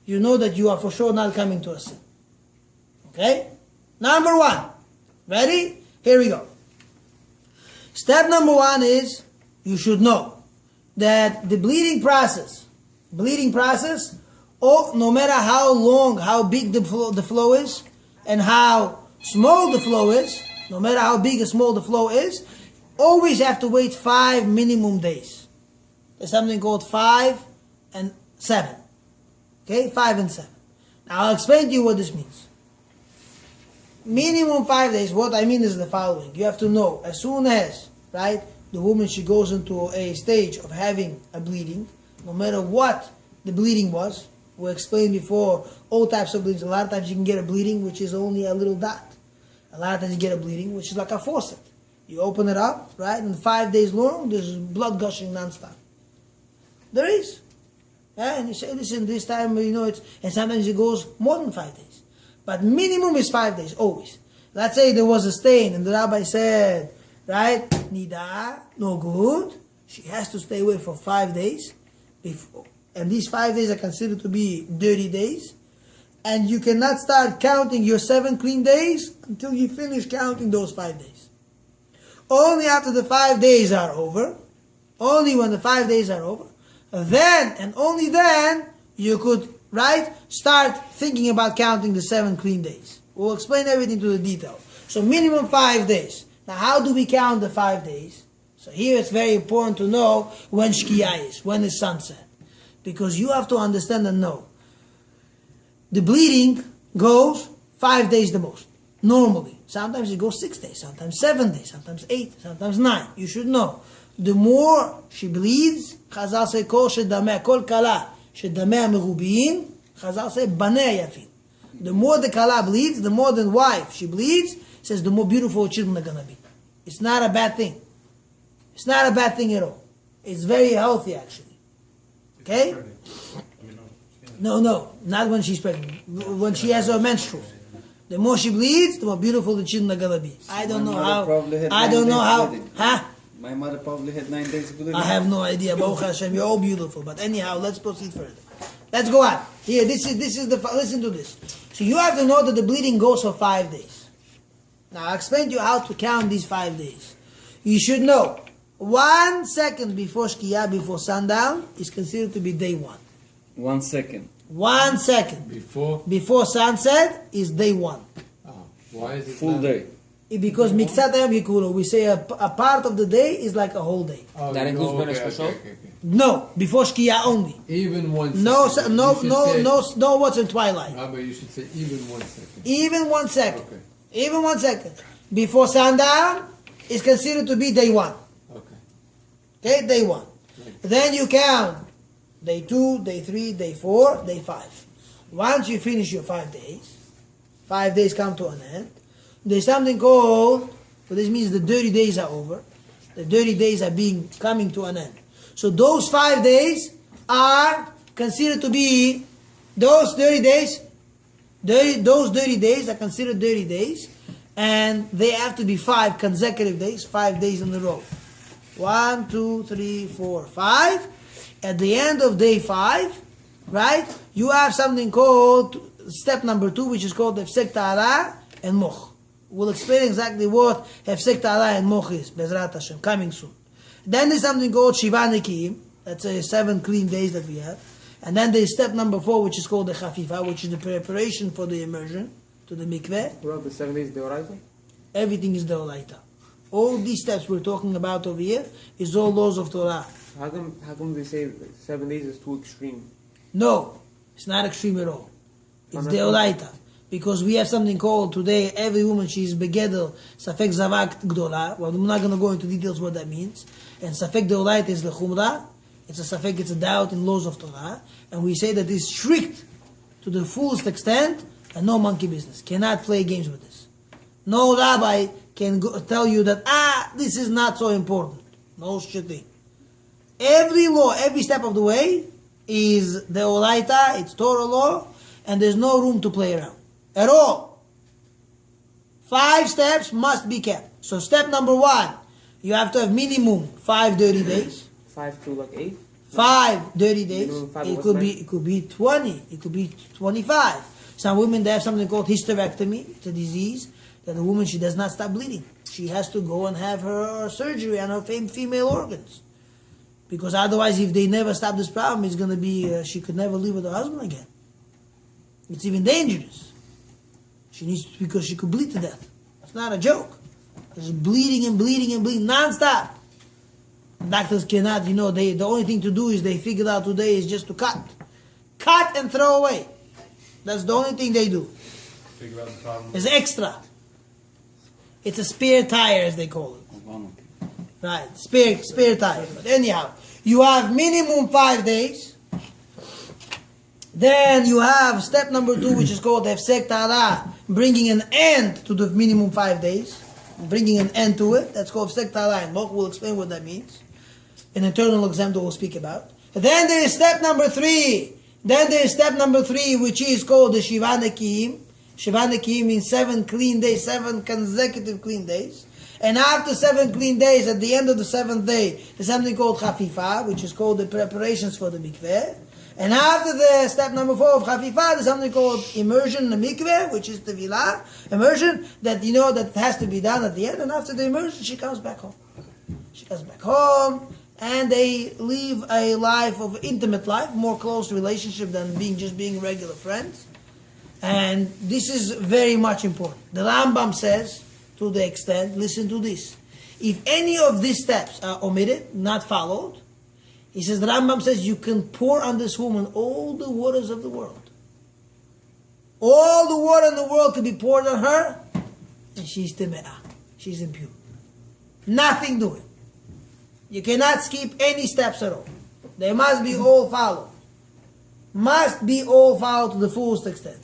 you know that you are for sure not coming to a sin. Okay? Number 1. Ready? Here we go. Step number 1 is, you should know that the bleeding process, no matter how long, how big the flow is, and how small the flow is, no matter how big or small the flow is, always have to wait 5 minimum days. There's something called 5 and 7. Okay, 5 and 7. Now I'll explain to you what this means. Minimum 5 days, what I mean is the following. You have to know, as soon as, right, the woman, she goes into a stage of having a bleeding, no matter what the bleeding was. We explained before, all types of bleedings. A lot of times you can get a bleeding which is only a little dot. A lot of times you get a bleeding which is like a faucet. You open it up, right, and 5 days long, there's blood gushing non-stop. There is. Yeah, and you say, listen, this time, and sometimes it goes more than 5 days. But minimum is 5 days, always. Let's say there was a stain, and the rabbi said, right, Nida, no good. She has to stay away for 5 days. And these 5 days are considered to be dirty days. And you cannot start counting your 7 clean days until you finish counting those 5 days. Only after the 5 days are over, only when the 5 days are over, then and only then you could, right, start thinking about counting the 7 clean days. We'll explain everything to the detail. So minimum 5 days. Now how do we count the 5 days? So here it's very important to know when Shkiyah is, when is sunset. Because you have to understand and know. The bleeding goes 5 days the most. Normally. Sometimes it goes 6 days, sometimes 7 days, sometimes 8, sometimes 9. You should know. The more she bleeds, Chazal say, Kol shedameh, kol kala, shedameh merubin, Chazal say, baneh yafin. The more the kala bleeds, the more the wife she bleeds, says the more beautiful children are going to be. It's not a bad thing. It's not a bad thing at all. It's very healthy actually. Okay? No, not when she's pregnant. When she has her menstrual. The more she bleeds, the more beautiful the children are gonna be. I don't know My mother how. probably had I 9 don't know days how. bleeding. Huh? My mother probably had 9 days bleeding. I have no idea. Baruch Hashem, you're all beautiful. But anyhow, let's proceed further. Let's go on. Here, this is the. Listen to this. So you have to know that the bleeding goes for 5 days. Now I'll explain to you how to count these 5 days. You should know 1 second before Shkia, before sundown, is considered to be day 1. 1 second. 1 second Before? sunset is day 1. Why is it Full not- day. Because Miksat Hayom Yikulo, we say a part of the day is like a whole day. Oh, That includes okay, Benish okay, Bashol? okay. No, before Shkia only. Even 1 second. No, You should say- no. What's in twilight? Rabbi, you should say even 1 second. Even 1 second. Okay. Even 1 second before sundown is considered to be day 1. Okay. Okay, day 1. Then you count day 2, day 3, day 4, day 5. Once you finish your 5 days, 5 days come to an end. There's something called, so this means the dirty days are over. The dirty days are coming to an end. So those 5 days are considered to be those 30 days. Those 30 days are considered dirty days, and they have to be 5 consecutive days, 5 days in a row. 1, 2, 3, 4, 5. At the end of day 5, right, you have something called step number 2, which is called Hefsek Ta'ara and Moch. We'll explain exactly what Hefsek Ta'ara and Moch is, Bezrat Hashem, coming soon. Then there's something called Shiva Nekiim, that's 7 clean days that we have. And then there's step number 4, which is called the Chafifa, which is the preparation for the immersion to the mikveh. What about the 7 days Deoraita? Everything is Deoraita. All these steps we're talking about over here is all laws of Torah. How come they say 7 days is too extreme? No, it's not extreme at all. It's Not Deoraita. Because we have something called today, every woman, she's begedel, Safek Zavak Gdola. Well, I'm not going to go into details what that means. And Safek Deoraita is the Chumrah. It's a Safek, it's a doubt in laws of Torah. And we say that it's strict to the fullest extent and no monkey business. Cannot play games with this. No rabbi can tell you that, this is not so important. No shit thing. Every law, every step of the way is Deoraita, it's Torah law, and there's no room to play around. At all. 5 steps must be kept. So step number 1, you have to have minimum 5 dirty days. 5 to like 8? 5 dirty days. Minimum 5 It was could nice. be 20. It could be 25. Some women, they have something called hysterectomy. It's a disease that the woman, she does not stop bleeding. She has to go and have her surgery on her female organs. Because otherwise, if they never stop this problem, it's going to be, she could never live with her husband again. It's even dangerous. She needs to, because she could bleed to death. It's not a joke. It's bleeding and bleeding and bleeding non-stop. Doctors cannot, the only thing to do is they figured out today is just to cut. Cut and throw away. That's the only thing they do. Figure out the problem. It's extra. It's a spare tire, as they call it. Right, spare tire. But anyhow, you have minimum 5 days. Then you have step number 2, which is called Hefsek Ta'ara, bringing an end to the minimum 5 days. Bringing an end to it. That's called Hefsek Ta'ara, and Moch will explain what that means. An eternal example we'll speak about. Then there is step number 3. Which is called the Shiva Nekiim. Shiva Nekiim means 7 clean days, 7 consecutive clean days. And after 7 clean days, at the end of the 7th day, there's something called Chafifa, which is called the preparations for the mikveh. And after the step number 4 of Chafifa, there's something called immersion in the mikveh, which is tevilah, immersion, that that has to be done at the end. And after the immersion, she comes back home. And they live a life of intimate life, more close relationship than just being regular friends. And this is very much important. The Rambam says, to the extent, listen to this. If any of these steps are omitted, not followed, he says, the Rambam says, you can pour on this woman all the waters of the world. All the water in the world can be poured on her, and she's teme'ah. She's impure. Nothing doing. You cannot skip any steps at all. They must be all followed. Must be all followed to the fullest extent.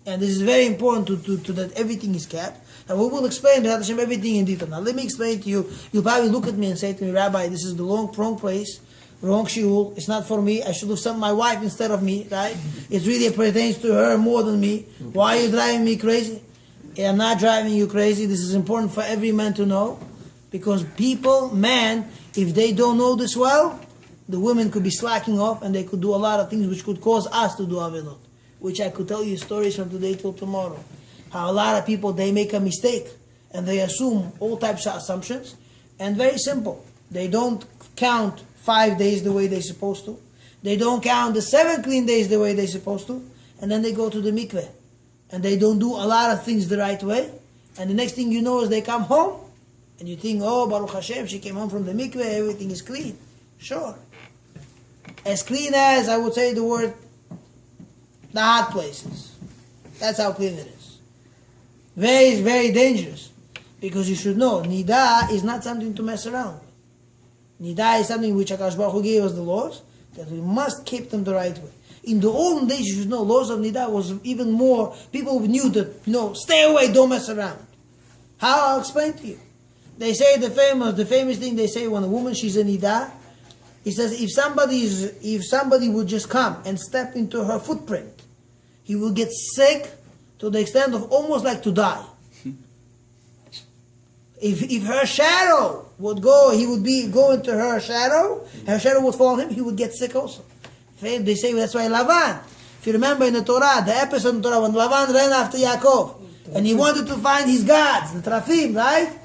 And this is very important to that everything is kept. And we will explain everything in detail. Now let me explain to you. You'll probably look at me and say to me, Rabbi, this is the wrong place. Wrong shiur. It's not for me. I should have sent my wife instead of me, right? It really pertains to her more than me. Why are you driving me crazy? I'm not driving you crazy. This is important for every man to know. Because people, man, if they don't know this well, the women could be slacking off and they could do a lot of things which could cause us to do avidot. Which I could tell you stories from today till tomorrow. How a lot of people, they make a mistake and they assume all types of assumptions. And very simple. They don't count 5 days the way they're supposed to. They don't count the 7 clean days the way they're supposed to. And then they go to the mikveh. And they don't do a lot of things the right way. And the next thing you know is they come home. And you think, oh, Baruch Hashem, she came home from the mikveh, everything is clean. Sure. As clean as, I would say the word, the hot places. That's how clean it is. Very, very dangerous. Because you should know, Nida is not something to mess around with. Nida is something which HaKadosh Baruch Hu gave us the laws, that we must keep them the right way. In the olden days, you should know, laws of Nida was even more, people knew that, stay away, don't mess around. How? I'll explain to you. They say the famous thing they say when a woman, she's a Nida, he says, if somebody would just come and step into her footprint, he will get sick to the extent of almost like to die. If her shadow would go, he would go into her shadow would fall on him, he would get sick also. They say that's why Lavan, if you remember in the Torah, the episode in the Torah, when Lavan ran after Yaakov, and he wanted to find his gods, the Trafim, right?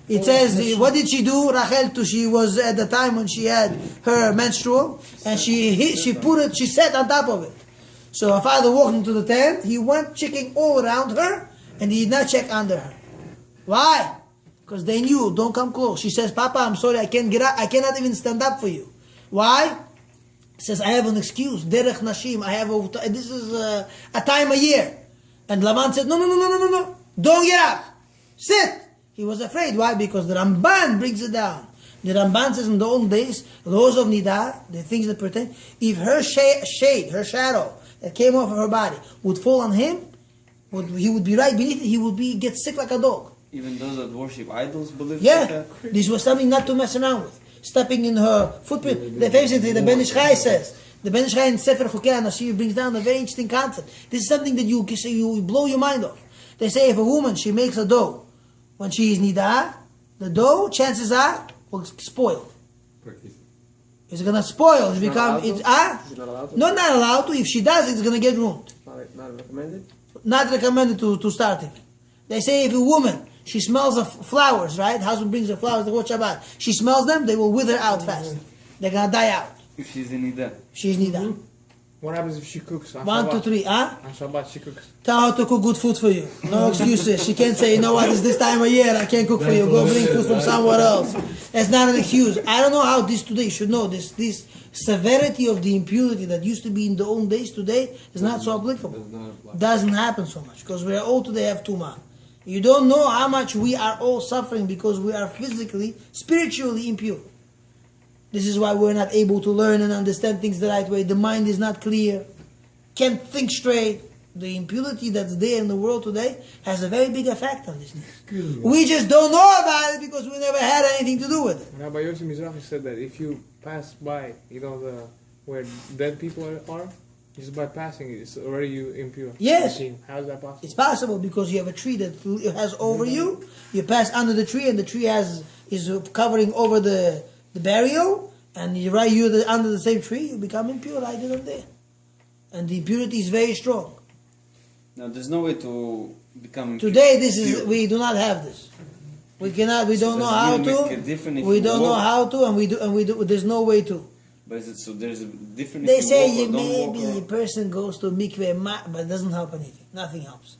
It says, what did she do? Rachel, she was at the time when she had her menstrual, and she sat on top of it. So her father walked into the tent, he went checking all around her, and he did not check under her. Why? Because they knew, don't come close. She says, Papa, I'm sorry, I can't get up, I cannot even stand up for you. Why? He says, I have an excuse, derech nashim, this is a time a year. And Lavan said, no, don't get up, sit. He was afraid. Why? Because the Ramban brings it down. The Ramban says in the old days, laws of Nida, the things that pertain, if her shade, her shadow that came off of her body would fall on him, he would be right beneath it, he would get sick like a dog. Even those that worship idols believe Yeah, this was something not to mess around with. Stepping in her footprint. The famous thing the Ben Ish Chai says. The Ben Ish Chai in Sefer Chukei HaNashim brings down a very interesting concept. This is something that you blow your mind off. They say if a woman, she makes a dough, when she is Nida, the dough, chances are, will spoil. It's going to spoil. It's become, She's not allowed to? No, not allowed to. If she does, it's going to get ruined. Not recommended? Not recommended to start it. They say if a woman, she smells of flowers, right? Husband brings her flowers to watch Shabbat. She smells them, they will wither out fast. They're going to die out. If she's in Nida. She's Nida. What happens if she cooks on 1, 2, 3, huh? On Shabbat she cooks. Tell her to cook good food for you. No excuses. She can't say, you know what, it's this time of year, I can't cook for you. Go bring food from somewhere else. That's not an excuse. I don't know how this today, you should know, this severity of the impurity that used to be in the old days today is not so applicable. Doesn't happen so much because we are all today have Tumah. You don't know how much we are all suffering because we are physically, spiritually impure. This is why we're not able to learn and understand things the right way. The mind is not clear. Can't think straight. The impurity that's there in the world today has a very big effect on this thing. We just don't know about it because we never had anything to do with it. Rabbi Yosef Mizrahi said that if you pass by, where dead people are, just by passing it, it's already you impure. Yes. How is that possible? It's possible because you have a tree that has over you. You pass under the tree and the tree is covering over the burial, and you're under the same tree, you become impure right then and there. And the impurity is very strong. Now, there's no way to become impure. Today, we do not have this. We cannot. We don't know how to. We don't know how to, and we do. There's no way to. But is it so? There's a different. They say maybe a person goes to mikveh, but it doesn't help anything. Nothing helps.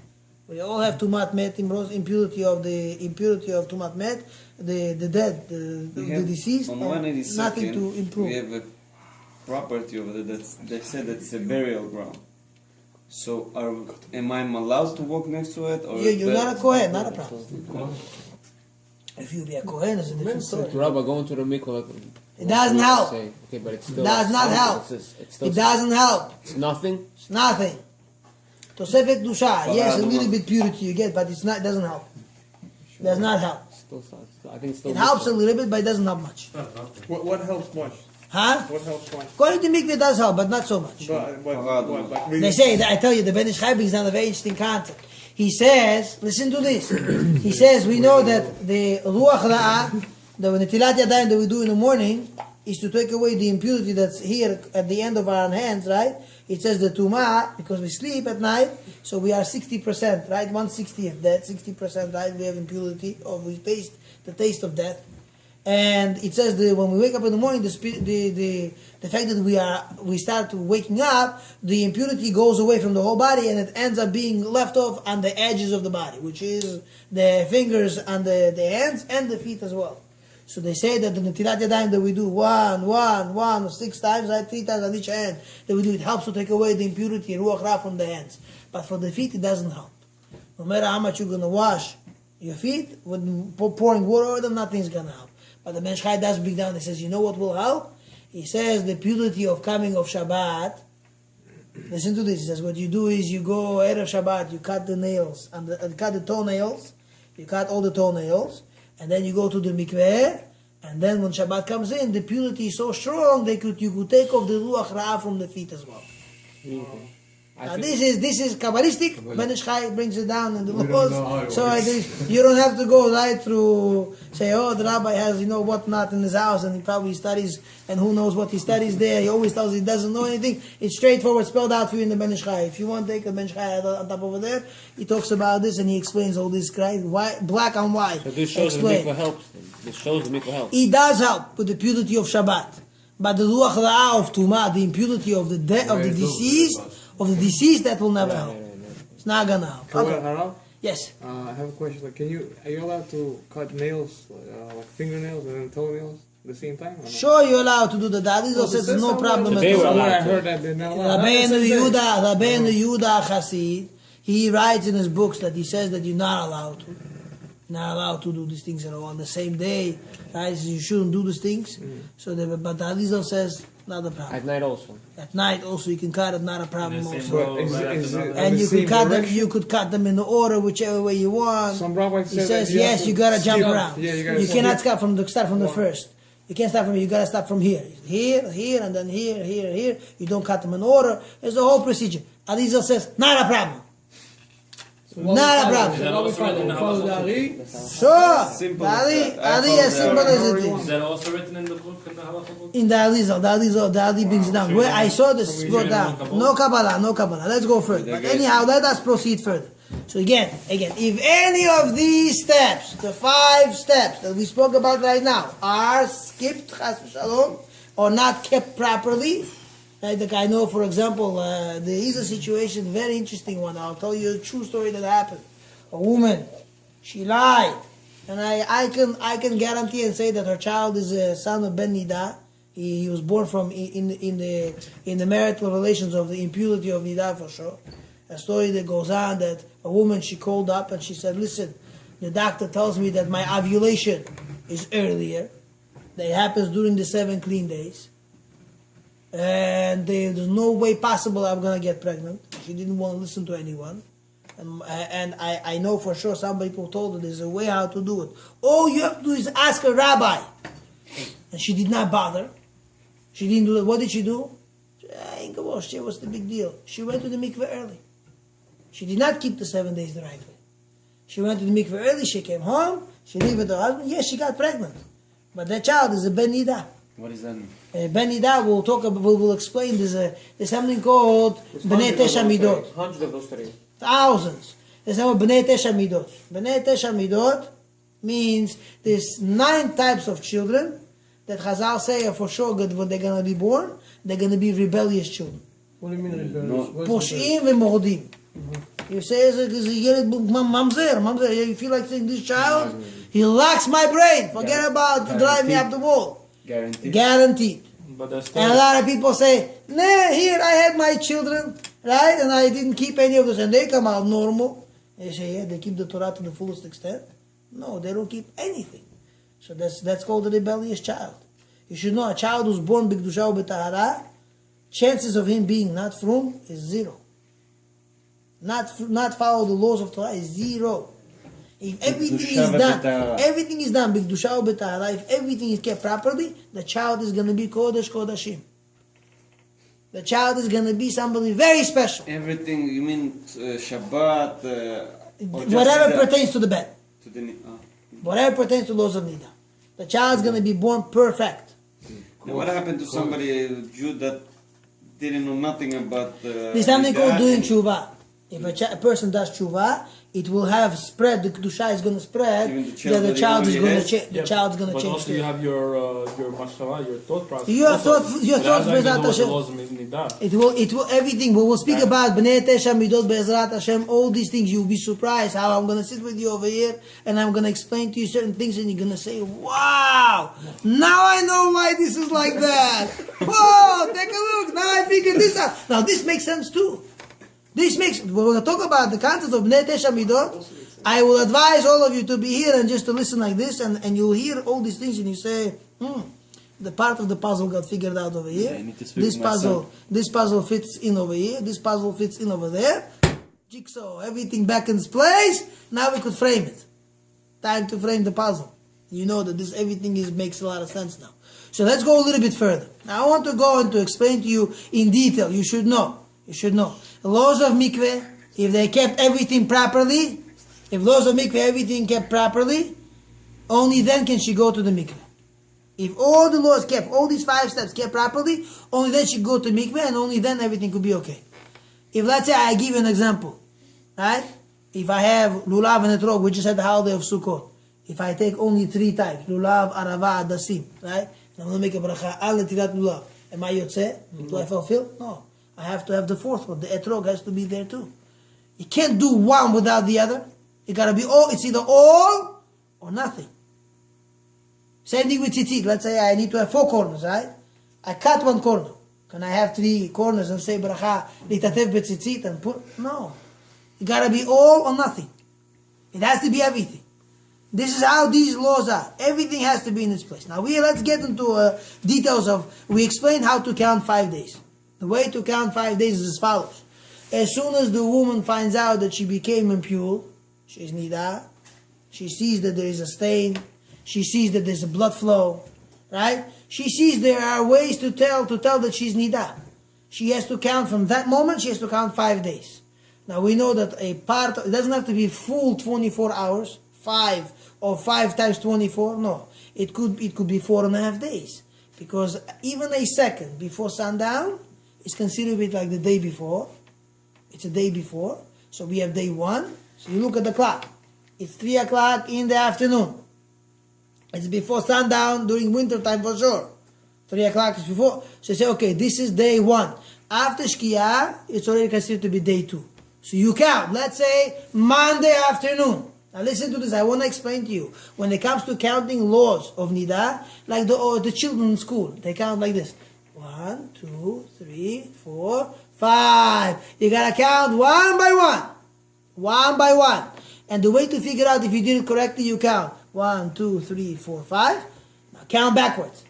We all have tumat met, impurity of tumat met, the dead, the deceased. On 182nd, nothing to improve. We have a property over there they said it's a burial ground. So am I allowed to walk next to it? Or You're not a Kohen, not a problem. If you be a Kohen, it's a different story. Rabbi, going to the mikvah. It doesn't help. Okay, but it's still. Does not help. It doesn't help. It's nothing. It's nothing. Tosefet Dusha, yes, a little bit purity you get, but it doesn't help. It does not help. I think it's still. It helps a little bit, but it doesn't help much. What helps much? Huh? What helps one? Going to mikveh does help, but not so much. But like They say, I tell you, the Ben Ish Chai brings down a very interesting concept. He says, listen to this. He says, we know that the Ruach Ra'ah, the Netilat Yadayim that we do in the morning, is to take away the impurity that's here at the end of our hands, right? It says the Tumah, because we sleep at night, so we are 60%, right? 1/60th death, 60%, right? We have impurity, or we taste the taste of death. And it says that when we wake up in the morning, the fact that we start waking up, the impurity goes away from the whole body, and it ends up being left off on the edges of the body, which is the fingers and the hands and the feet as well. So they say that the Netilat Yadayim that we do one, 6 times, right, 3 times on each hand, that we do, it helps to take away the impurity, Ruach Ra, from the hands. But for the feet, it doesn't help. No matter how much you're going to wash your feet, with pouring water over them, nothing's going to help. But the Ben Ish Chai does bring down, he says, you know what will help? He says the purity of coming of Shabbat. Listen to this. He says, what you do is you go Erev Shabbat, you cut the nails, cut the toenails, you cut all the toenails, and then you go to the mikveh, and then when Shabbat comes in, the purity is so strong that you could take off the Ruach Ra'ah from the feet as well. Now this is Kabbalistic. Ben Ish Chai brings it down in the laws. So you don't have to go right through, say, oh, the rabbi has, whatnot in his house, and he probably studies, and who knows what he studies there. He always tells he doesn't know anything. It's straightforward, spelled out for you in the Ben Ish Chai. If you want to take a Ben Ish Chai on top over there, he talks about this, and he explains all this, right? Black and white. So this shows the mikvah helps. This shows the mikvah helps. It does help with the purity of Shabbat. But the Ruach Ra'ah of Tumah, the impurity of the deceased, that will never help. It's not gonna help. Okay. Yes. I have a question. Like, are you allowed to cut nails, like fingernails and then toenails at the same time? Or not? Sure, you're allowed to do that. That is says no problem at all. Somewhere I heard that they're not allowed. Rabbeinu Yehuda Chassid, he writes in his books that he says that you're not allowed to. Not allowed to do these things at all on the same day. Right? So you shouldn't do these things. So, but the Arizal says not a problem. At night also. At night also you can cut it, not a problem also. But And you could cut them. You could cut them in the order, whichever way you want. Some rabbi He says yes, you gotta jump around. Yeah, you cannot start from the first. You can't start from here. You gotta start from here, and then here. You don't cut them in order. There's a whole procedure. Arizal says not a problem. Not a problem. Sure. Simple Ari as as simple as it Is is. that also written in the book, in the halacha book? In the Ari brings it down. Where I saw this, brought down. No Kabbalah. Let's go further. But anyhow, let us proceed further. So again, if any of these steps, the 5 steps that we spoke about right now, are skipped, chas v'shalom, or not kept properly, like I know, for example, there is a situation, very interesting one. I'll tell you a true story that happened. A woman, she lied, and I can guarantee and say that her child is a son of Ben Nida. He was born from in the marital relations of the impurity of Nida for sure. A story that goes on that a woman, she called up and she said, "Listen, the doctor tells me that my ovulation is earlier. That happens during the 7 clean days. And there's no way possible I'm going to get pregnant." She didn't want to listen to anyone. And I know for sure some people told her there's a way how to do it. All you have to do is ask a rabbi. And she did not bother. She didn't do that. What did she do? What's the big deal? She went to the mikveh early. She did not keep the 7 days the right way. She went to the mikveh early. She came home. She lived with her husband. Yes, she got pregnant. But that child is a Ben Nida. What does that mean? Ben Nida will explain. There's something called Bnei Tesha Midot. Hundreds of those studies. Thousands. There's something Bnei Tesha Midot. Bnei Tesha Midot means there's 9 types of children that Chazal say are for sure good when they're going to be born. They're going to be rebellious children. What do you mean rebellious? Posh'im v'mordim. You say, mamzer. You feel like saying, this child, he locks my brain. Forget about to drive me up the wall. Guaranteed. But that's And a lot of people say, nah, here I had my children, right? And I didn't keep any of those. And they come out normal. They say, yeah, they keep the Torah to the fullest extent. No, they don't keep anything. So that's called a rebellious child. You should know, a child who's born b'kedusha u'b'tahara, chances of him being not frum is 0. Not follow the laws of Torah is 0. If everything B'kedusha is done, v'betara. everything is done, b'kedusha v'betara, if everything is kept properly, the child is going to be kodesh kodashim. The child is going to be somebody very special. Everything, you mean Shabbat? Or just Whatever Nida? pertains to the bed. To the, Whatever pertains to laws of Nida. The child is going to be born perfect. Now, what happened to somebody, a Jew that didn't know nothing about There's something Nida called doing and tshuva. If a person does tshuva, it will have spread. The kedusha is going to spread. Even the That child the that child he is already going has? to change. The child is going to But change. also you have your mashava, your thought process. Your also. thought- your It thoughts, has nothing to do Bezrat with the Hashem. laws of Nidah. It will everything. We will speak about Bnei Tesha Midot Be'ezrat Hashem. All these things, you'll be surprised how I'm going to sit with you over here and I'm going to explain to you certain things, and you're going to say, "Wow! Now I know why this is like that. Whoa! Take a look. Now I figured this out. Now this makes sense too. This makes. We're going to talk about the concept of Bnei Tesha Midot. I will advise all of you to be here and just to listen like this, and you'll hear all these things, and you say, the part of the puzzle got figured out over here. Yeah, I need to speak with my This puzzle fits in over here. This puzzle fits in over there. Jigsaw, everything back in its place. Now we could frame it. Time to frame the puzzle. You know that this everything makes a lot of sense now. So let's go a little bit further. Now I want to go and to explain to you in detail. You should know. The laws of mikveh, if they kept everything properly, if laws of mikveh, everything kept properly, only then can she go to the mikveh. If all the laws kept, all these 5 steps kept properly, only then she go to mikveh, and only then everything could be okay. If let's say I give you an example, right? If I have lulav and etrog, we just had the holiday of Sukkot. If I take only 3 types, lulav, arava, adasim, right? And I'm going to make a bracha, al netilat lulav. Am I yotzeh? Do I fulfill? No. I have to have the 4th one. The etrog has to be there too. You can't do one without the other. You gotta be all, it's either all or nothing. Same thing with tzitzit. Let's say I need to have 4 corners, right? I cut 1 corner. Can I have 3 corners and say bracha litatev betzitzit and put? No. You gotta be all or nothing. It has to be everything. This is how these laws are. Everything has to be in its place. Now let's get into details of, we explained how to count 5 days. The way to count 5 days is as follows. As soon as the woman finds out that she became impure, she's nida, she sees that there is a stain, she sees that there's a blood flow, right? She sees there are ways to tell that she's nida. She has to count from that moment, she has to count 5 days. Now we know that it doesn't have to be full 24 hours, 5 or 5 times 24, no. It could be 4.5 days. Because even a second before sundown is considered like the day before. It's a day before. So we have day 1. So you look at the clock. It's 3 o'clock in the afternoon. It's before sundown during winter time for sure. 3 o'clock is before. So you say, okay, this is day 1. After Shkia, it's already considered to be day 2. So you count. Let's say Monday afternoon. Now listen to this. I want to explain to you. When it comes to counting laws of Nida, like the children in school, they count like this. 1, 2, 3, 4, 5. You gotta count one by one. One by one. And the way to figure out if you did it correctly, you count 1, 2, 3, 4, 5. Now count backwards.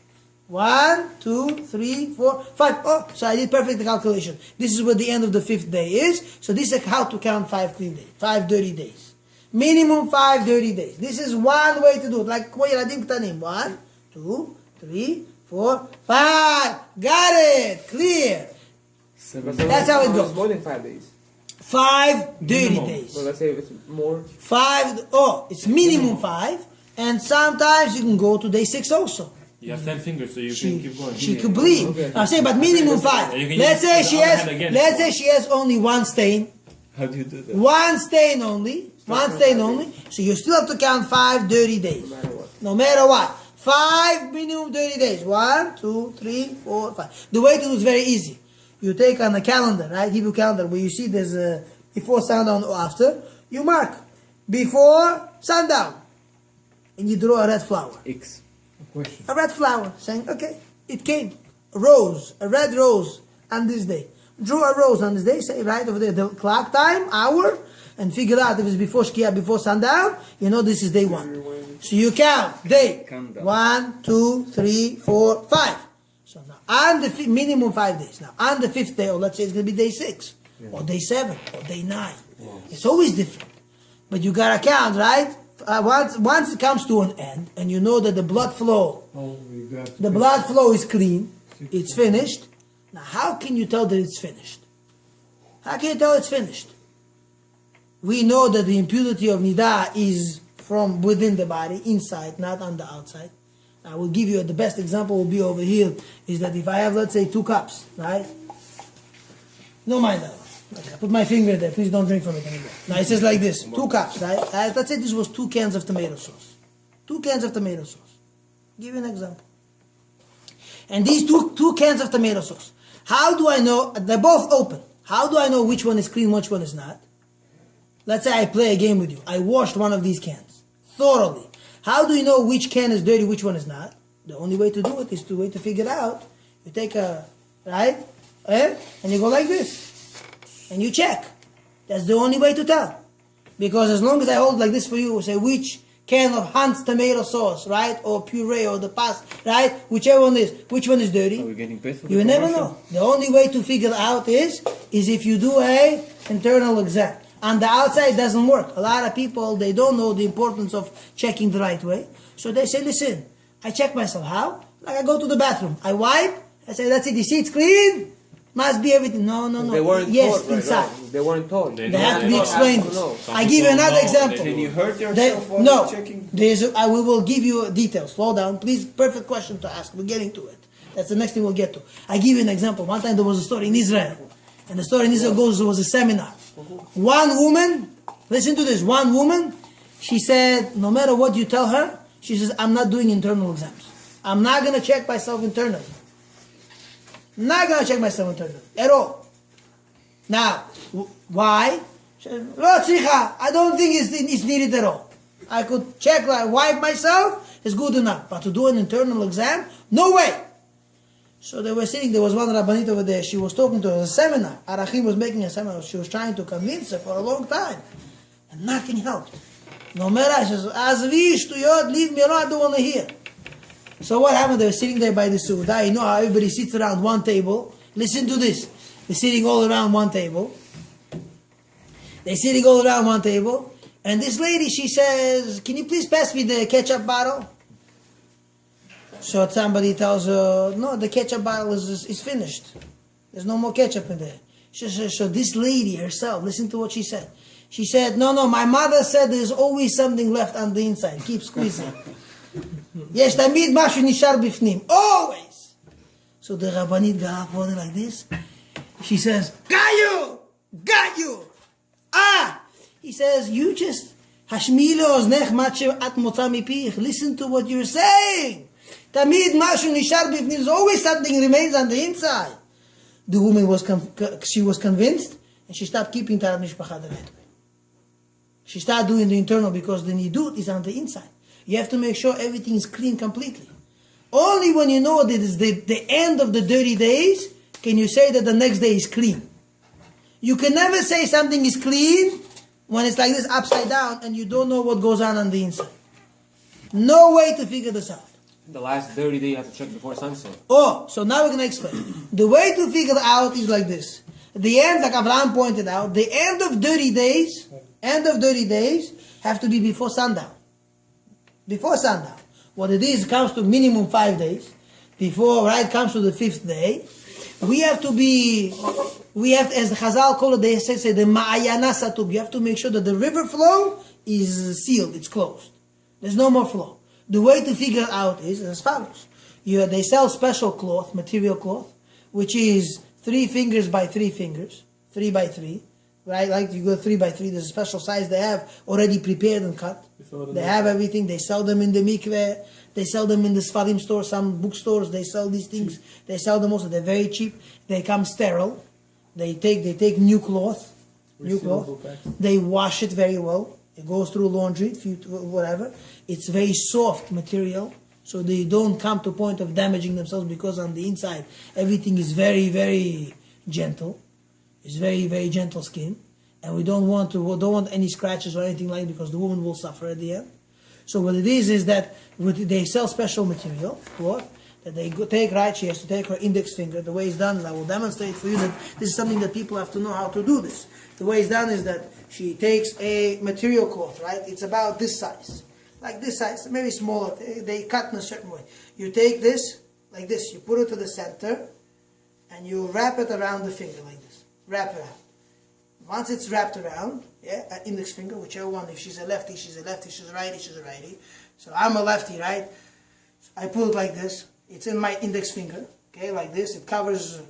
1, 2, 3, 4, 5. Oh, so I did perfect calculation. This is what the end of the 5th day is. So this is how to count 5 clean days, 5 dirty days. Minimum 5 dirty days. This is one way to do it. Like 1, 2, 3, 4, 5. Got it. Clear. That's how it goes. It's more than 5 days. 5 dirty days. So let's say if it's more. 5. Oh, it's minimum 5, and sometimes you can go to day 6 also. You have 10 fingers, so you can keep going. She could bleed. Okay. I'm saying, but minimum 5. You can Let's use say the she other has. hand again. Let's say she has only 1 stain. How do you do that? 1 stain only. 1 stain only. So you still have to count 5 dirty days. No matter what. No matter what. 5 minimum dirty days. 1, 2, 3, 4, 5. The way to do is very easy. You take on a calendar, right? Hebrew calendar, where you see there's a before sundown or after. You mark before sundown, and you draw a red flower. X. Question. A red flower, saying, okay, it came. A rose, a red rose on this day. Draw a rose on this day, say right over there, the clock time, hour, and figure out if it's before Shkia, before sundown, you know this is day 1. So you count, day, Count down. 1, 2, 3, 4, 5. So now, on the minimum 5 days. Now, on the 5th day, or let's say it's going to be day 6, or day 7, or day 9. It's always different. But you gotta count, right? Once it comes to an end, and you know that the blood flow is clean, it's finished. Now, how can you tell that it's finished? How can you tell it's finished? We know that the impurity of Nida is from within the body, inside, not on the outside. I will give you the best example will be over here, is that if I have, let's say, 2 cups, right? No mind that. Okay, I put my finger there, please don't drink from it anymore. Now it says like this, 2 cups, right? Let's say this was 2 cans of tomato sauce. 2 cans of tomato sauce. Give you an example. And these two cans of tomato sauce, how do I know, they're both open. How do I know which one is clean, which one is not? Let's say I play a game with you. I washed one of these cans thoroughly. How do you know which can is dirty, which one is not? The only way to do it is to figure it out. You take a, right? And you go like this. And you check. That's the only way to tell. Because as long as I hold like this for you, say which can of Hans tomato sauce, right? Or puree or the pasta, right? Whichever one is, which one is dirty? Are we getting paid for You the will never commercial? know. The only way to figure out is if you do a internal exam. On the outside, it doesn't work. A lot of people, they don't know the importance of checking the right way. So they say, listen, I check myself. How? Like I go to the bathroom. I wipe. I say, that's it. You see it's clean? Must be everything. No. They weren't Yes, taught, right? inside. No, they weren't taught. They have to be know. explained. No. I give you another example. Can you hurt They- yourself while no, you're checking? we will give you details. Slow down, please. Perfect question to ask. We're getting to it. That's the next thing we'll get to. I give you an example. One time there was a story in Israel, and the story in Israel goes there was a seminar. One woman, listen to this. One woman, she said, no matter what you tell her, she says, I'm not doing internal exams. I'm not gonna check myself internally. Not gonna check myself internally at all. Now, why? She says, "Lo tzricha, I don't think it's needed at all. I could check, like, wipe myself, it's good enough. But to do an internal exam, no way." So they were sitting, there was one Rabbanit over there, she was talking to her, a seminar. Arachim was making a seminar, she was trying to convince her for a long time. And nothing helped. No matter, she says, Azvi, shtuyot, leave me alone, I don't want to hear. So what happened? They were sitting there by the Suda. You know how everybody sits around one table. Listen to this. They're sitting all around one table. They're sitting all around one table. And this lady, she says, can you please pass me the ketchup bottle? So somebody tells her, no, the ketchup bottle is finished. There's no more ketchup in there. So this lady herself, listen to what she said. She said, no, my mother said there's always something left on the inside. Keep squeezing. Yes, תמיד משהו נשאר בפנים. Always. So the Rabbanit got up on it like this. She says, got you. He says, you just, השמיעי לאוזנך מה שאת מוצאה מפיך. Listen to what you're saying. תמיד משהו נשאר בפנים. There's always something remains on the inside. The woman was convinced, and she stopped keeping Tarat Mishpacha the right way. She started doing the internal because the nidut is on the inside. You have to make sure everything is clean completely. Only when you know that it's the end of the dirty days can you say that the next day is clean. You can never say something is clean when it's like this upside down and you don't know what goes on the inside. No way to figure this out. The last 30 days you have to check before sunset. So now we're going to explain. The way to figure it out is like this. The end, like Abraham pointed out, the end of 30 days have to be before sundown. Before sundown. What it is, it comes to minimum 5 days. Before, right, comes to the 5th day. We have, as the Chazal call it, they say the Ma'ayana Satub. You have to make sure that the river flow is sealed, it's closed. There's no more flow. The way to figure it out is as follows. They sell special cloth, material cloth, which is 3 fingers by 3 fingers, 3 by 3. Right, like you go 3 by 3, there's a special size they have already prepared and cut. They have everything. They sell them in the mikveh. They sell them in the Sfarim store, some bookstores. They sell these things. They sell them also. They're very cheap. They come sterile. They take new cloth. They wash it very well. It goes through laundry, whatever. It's very soft material, so they don't come to a point of damaging themselves because on the inside everything is very, very gentle. It's very, very gentle skin, and we don't want any scratches or anything like that because the woman will suffer at the end. So what it is that they sell special material cloth that they take, right, she has to take her index finger. The way it's done is, I will demonstrate for you that this is something that people have to know how to do this. The way it's done is that she takes a material cloth, right? It's about this size. Like this size, maybe smaller. They cut in a certain way. You take this, like this, you put it to the center, and you wrap it around the finger like this. Wrap it around. Once it's wrapped around, yeah, index finger, whichever one. If she's a lefty, she's a lefty. She's a righty, she's a righty. So I'm a lefty, right? So I put it like this. It's in my index finger, okay, like this. It covers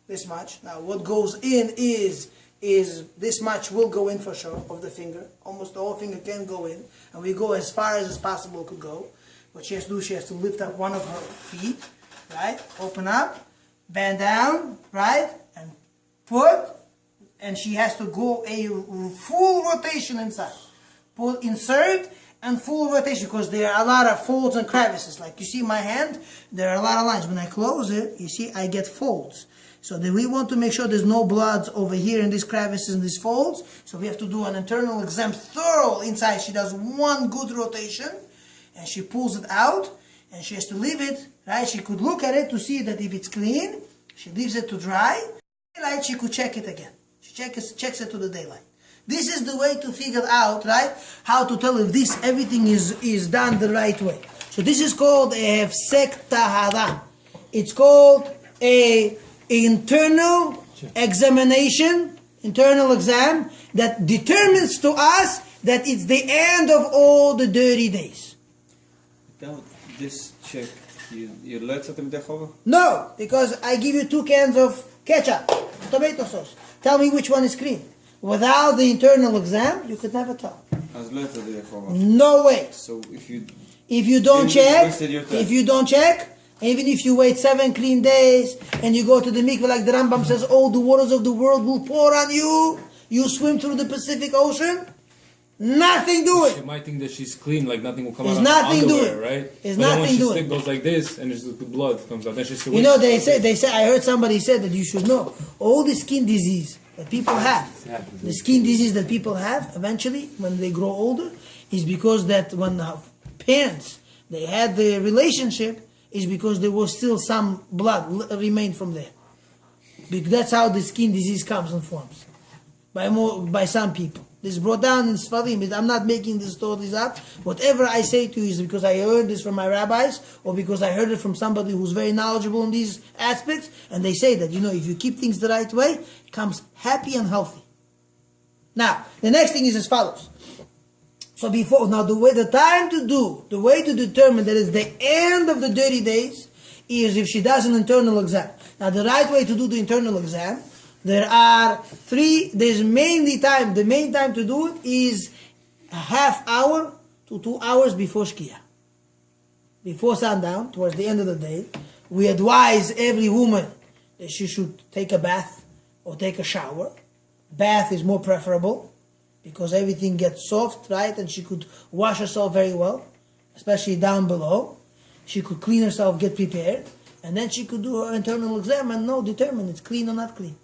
this much. Now what goes in is this much will go in for sure of the finger. Almost the whole finger can go in, and we go as far as possible could go. What she has to do, she has to lift up one of her feet, right? Open up, bend down, right, and put. And she has to go a full rotation inside. Pull, insert, and full rotation, because there are a lot of folds and crevices. Like you see my hand, there are a lot of lines. When I close it, you see I get folds. So then we want to make sure there's no bloods over here in these crevices and these folds. So we have to do an internal exam, thorough inside. She does one good rotation, and she pulls it out, and she has to leave it, right? She could look at it to see that if it's clean. She leaves it to dry. Daylight, she could check it again. She checks it to the daylight. This is the way to figure out, right, how to tell if this everything is done the right way. So this is called a hefsek tahara. It's called a internal examination, internal exam that determines to us that it's the end of all the dirty days. Without this check, you let it in the No, because I give you 2 cans of ketchup, tomato sauce. Tell me which one is clean. Without the internal exam, you could never tell. No way. So if you don't check, wasted your time. if you don't check, even if you wait 7 clean days and you go to the mikveh like the Rambam says, all the waters of the world will pour on you. You swim through the Pacific Ocean. Nothing do She it. might think that she's clean, like nothing will come There's out of her nothing do underwear, it. right? There's But then when nothing she do stick it. goes like this, and it's the blood comes out. Then she's You know, they say, I heard somebody said that you should know, all the skin disease that people have, the skin disease that people have eventually when they grow older, is because that when the parents, they had the relationship, is because there was still some blood remained from there. Because that's how the skin disease comes and forms. By some people. This is brought down in Sfarim. I'm not making these stories up. Whatever I say to you is because I heard this from my rabbis, or because I heard it from somebody who's very knowledgeable in these aspects, and they say that, if you keep things the right way, it comes happy and healthy. Now, the next thing is as follows. So the way to determine that it's the end of the dirty days is if she does an internal exam. Now, the right way to do the internal exam, there are 3, there's mainly time, the main time to do it is a half hour to 2 hours before Shkia. Before sundown, towards the end of the day, we advise every woman that she should take a bath or take a shower. Bath is more preferable because everything gets soft, right? And she could wash herself very well, especially down below. She could clean herself, get prepared, and then she could do her internal exam and determine it's clean or not clean.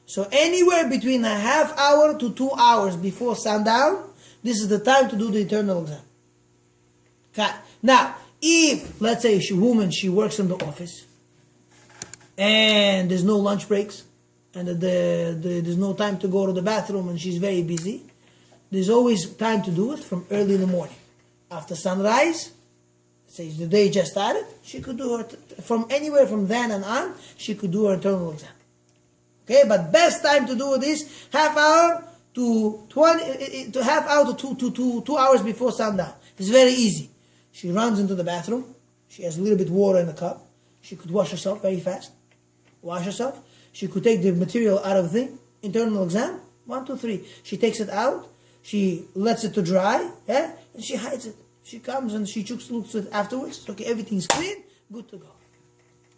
So anywhere between a half hour to 2 hours before sundown, this is the time to do the internal exam. Okay. Now, if, let's say, she works in the office, and there's no lunch breaks, and there's no time to go to the bathroom, and she's very busy, there's always time to do it from early in the morning. After sunrise, say the day just started, she could do her, from anywhere from then and on, she could do her internal exam. Okay, but best time to do it is half hour to 2 hours before sundown. It's very easy. She runs into the bathroom. She has a little bit of water in the cup. She could wash herself very fast. Wash herself. She could take the material out of the thing. Internal exam. 1, 2, 3. She takes it out. She lets it to dry. Yeah, and she hides it. She comes and she looks at it afterwards. Okay, everything's clean. Good to go.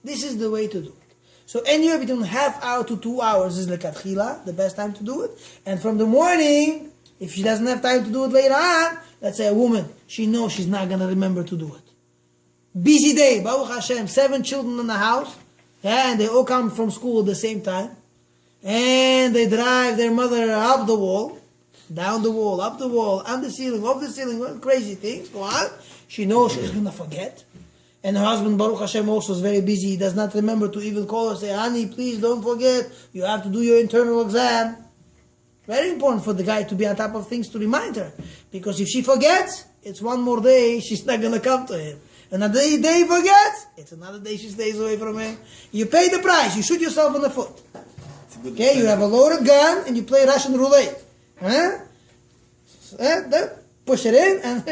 This is the way to do it. So anywhere between half hour to 2 hours is lekatchila, the best time to do it. And from the morning, if she doesn't have time to do it later on, let's say a woman, she knows she's not going to remember to do it. Busy day, Baruch Hashem, 7 children in the house, and they all come from school at the same time. And they drive their mother up the wall, down the wall, up the wall, on the ceiling, off the ceiling, crazy things go on. She knows she's going to forget. And her husband, Baruch Hashem, also is very busy. He does not remember to even call her, say, honey, please don't forget, you have to do your internal exam. Very important for the guy to be on top of things to remind her. Because if she forgets, it's one more day she's not going to come to him. Another day he forgets, it's another day she stays away from him. You pay the price. You shoot yourself in the foot. Okay, you have a loaded gun and you play Russian roulette. Huh? Push it in and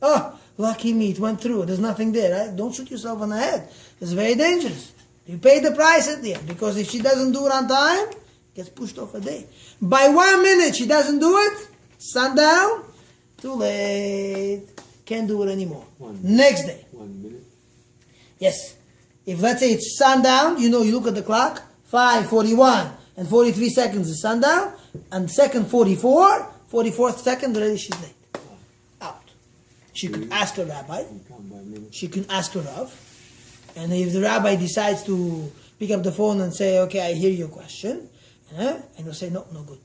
oh, lucky me, it went through. There's nothing there. Right? Don't shoot yourself on the head. It's very dangerous. You pay the price at the end. Because if she doesn't do it on time, gets pushed off a day. By 1 minute she doesn't do it, sundown, too late. Can't do it anymore. Next day. 1 minute. Yes. If let's say it's sundown, you look at the clock, 5:41 and 43 seconds is sundown, and second 44th second already she's late. Out. She could ask her rabbi. She can ask her Rav. And if the rabbi decides to pick up the phone and say, okay, I hear your question, and he'll say, no good.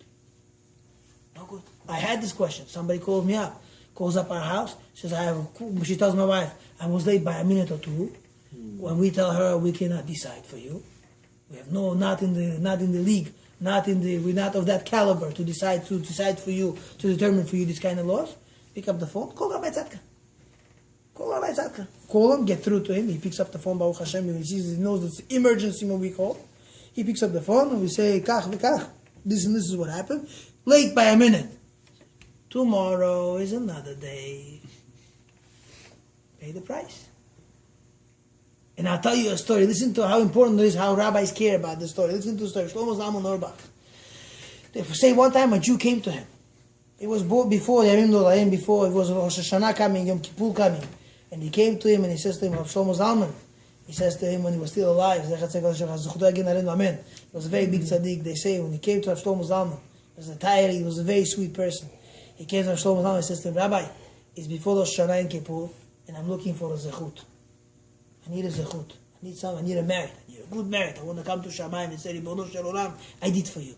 No good. I had this question. Somebody called me up. Calls up our house. Says, she tells my wife, I was late by a minute or two. When we tell her we cannot decide for you. We have not in the league, we're not of that caliber to decide for you, to determine for you this kind of laws. Pick up the phone, call Rabbi Tzadka. Call him, get through to him. He picks up the phone, Baruch Hashem, he knows it's emergency when we call. He picks up the phone and we say, Kach v'kach, this and this is what happened. Late by a minute. Tomorrow is another day. Pay the price. And I'll tell you a story. Listen to how important it is, how rabbis care about the story. Listen to the story. Shlomo Zalman Auerbach. They say one time a Jew came to him. It was before Yamim Noraim, before it was Rosh Hashanah coming, Yom Kippur coming. And he came to him and he says to him, Shlomo Zalman, he says to him when he was still alive, he was a very big tzaddik. They say when he came to Shlomo Zalman, he was a very sweet person. He came to Shlomo Zalman and says to him, Rabbi, it's before Rosh Hashanah and Kippur, and I'm looking for a zechut. I need a zechut. I need a merit. I need a good merit. I want to come to Shamayim and say, Ribono Shel Olam, I did for you.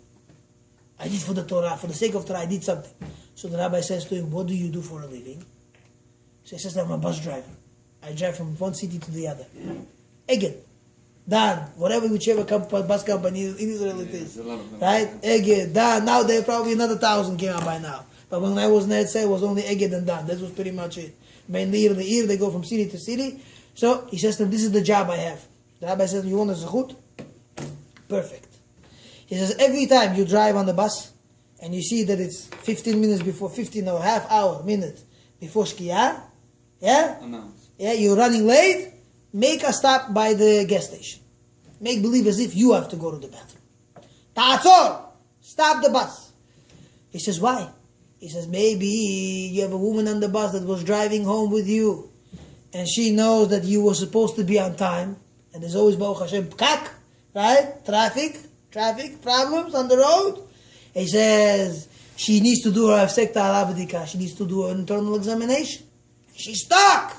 I did for the Torah. For the sake of Torah, I did something. So the rabbi says to him, what do you do for a living? So he says, I'm a bus driver. I drive from one city to the other. Eged, Dan, whichever bus company in Israel it is. Right? Eged, Dan. Now there probably another 1,000 came out by now. But when I was in Eretz, it was only Eged and Dan. That was pretty much it. Mainly the year, they go from city to city. So he says to them, this is the job I have. The rabbi says, you want a zechut? Perfect. He says, every time you drive on the bus and you see that it's 15 minutes before, 15 or half hour, minute before Shkia, yeah? Yeah, you're running late, make a stop by the gas station. Make believe as if you have to go to the bathroom. Ta'atzor! Stop the bus. He says, why? He says, maybe you have a woman on the bus that was driving home with you. And she knows that you were supposed to be on time. And there's always, Baruch Hashem, pkak, right? Traffic problems on the road. He says, she needs to do her Hefsek Ta'ala B'dika. She needs to do her internal examination. She's stuck.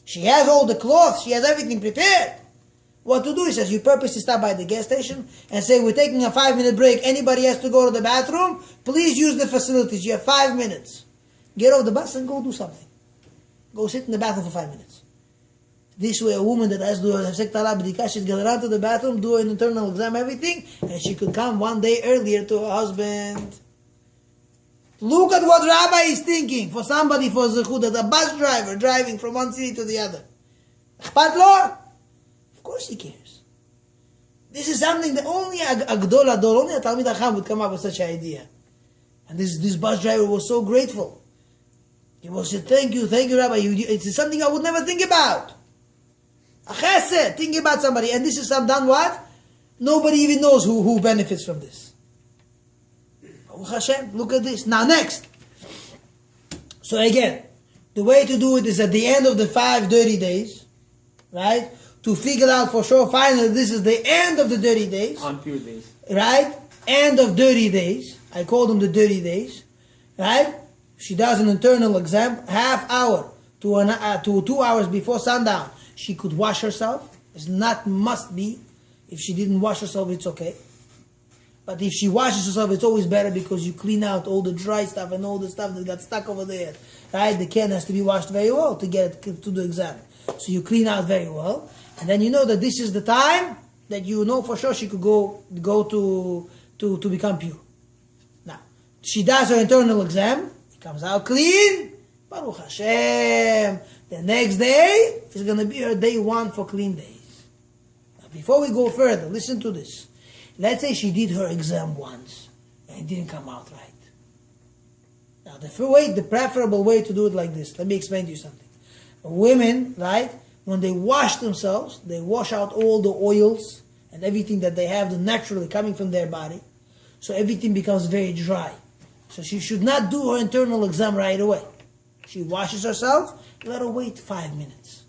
She has all the clothes. She has everything prepared. What to do? He says, you purposely stop by the gas station and say, we're taking a 5-minute break. Anybody has to go to the bathroom? Please use the facilities. You have 5 minutes. Get off the bus and go do something. Go sit in the bathroom for 5 minutes. This way, a woman that has to do her Hefsek Ta'ala B'dika, she's going to run to the bathroom, do an internal exam, everything, and she could come one day earlier to her husband. Look at what Rabbi is thinking for somebody for zechut, as a bus driver driving from one city to the other. Akhpat lo? Of course he cares. This is something that only a Gdol Adol, only a Talmid Chacham would come up with such an idea. And this bus driver was so grateful. He was saying, thank you, Rabbi. It's something I would never think about. A chesed, think about somebody. And this is done what? Nobody even knows who benefits from this. Baruch Hashem, look at this. Now next. So again, the way to do it is at the end of the 5 dirty days, right? To figure out for sure, finally, this is the end of the dirty days. On pure days. Right? End of dirty days. I call them the dirty days. Right? She does an internal exam, half hour to 2 hours before sundown. She could wash herself. It's not must be. If she didn't wash herself, it's okay. But if she washes herself, it's always better because you clean out all the dry stuff and all the stuff that got stuck over there. Right? The can has to be washed very well to get it to the exam. So you clean out very well. And then you know that this is the time that you know for sure she could go to become pure. Now, she does her internal exam. It comes out clean. Baruch Hashem. The next day is going to be her day 1 for clean days. Now, before we go further, listen to this. Let's say she did her exam once and it didn't come out right. Now, the preferable way to do it like this. Let me explain to you something. Women, right, when they wash themselves, they wash out all the oils and everything that they have naturally coming from their body. So everything becomes very dry. So she should not do her internal exam right away. She washes herself, let her wait 5 minutes.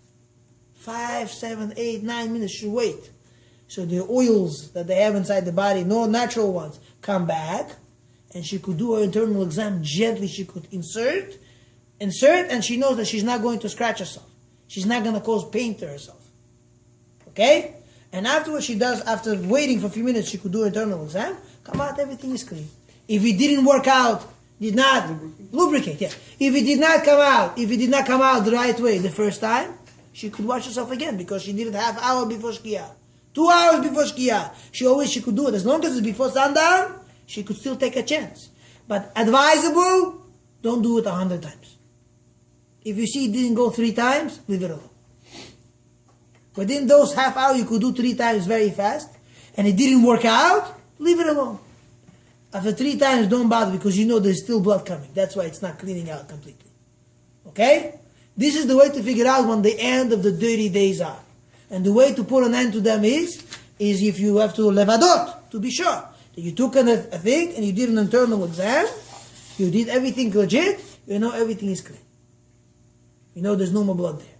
5, 7, 8, 9 minutes, she wait. So the oils that they have inside the body, no natural ones, come back. And she could do her internal exam gently. She could insert, and she knows that she's not going to scratch herself. She's not going to cause pain to herself. Okay? And afterwards she does, after waiting for a few minutes, she could do her internal exam. Come out, everything is clean. If it didn't work out, did not lubricate, yeah. If it did not come out the right way the first time, she could wash herself again because she did it half hour before Shkia. 2 hours before Shkia. She could do it. As long as it's before sundown, she could still take a chance. But advisable, don't do it 100 times. If you see it didn't go 3 times, leave it alone. Within those half hour, you could do 3 times very fast, and it didn't work out, leave it alone. After 3 times, don't bother because you know there's still blood coming. That's why it's not cleaning out completely. Okay? This is the way to figure out when the end of the dirty days are. And the way to put an end to them is if you have to levadot, to be sure. That you took a thing and you did an internal exam, you did everything legit, you know everything is clean. You know there's no more blood there.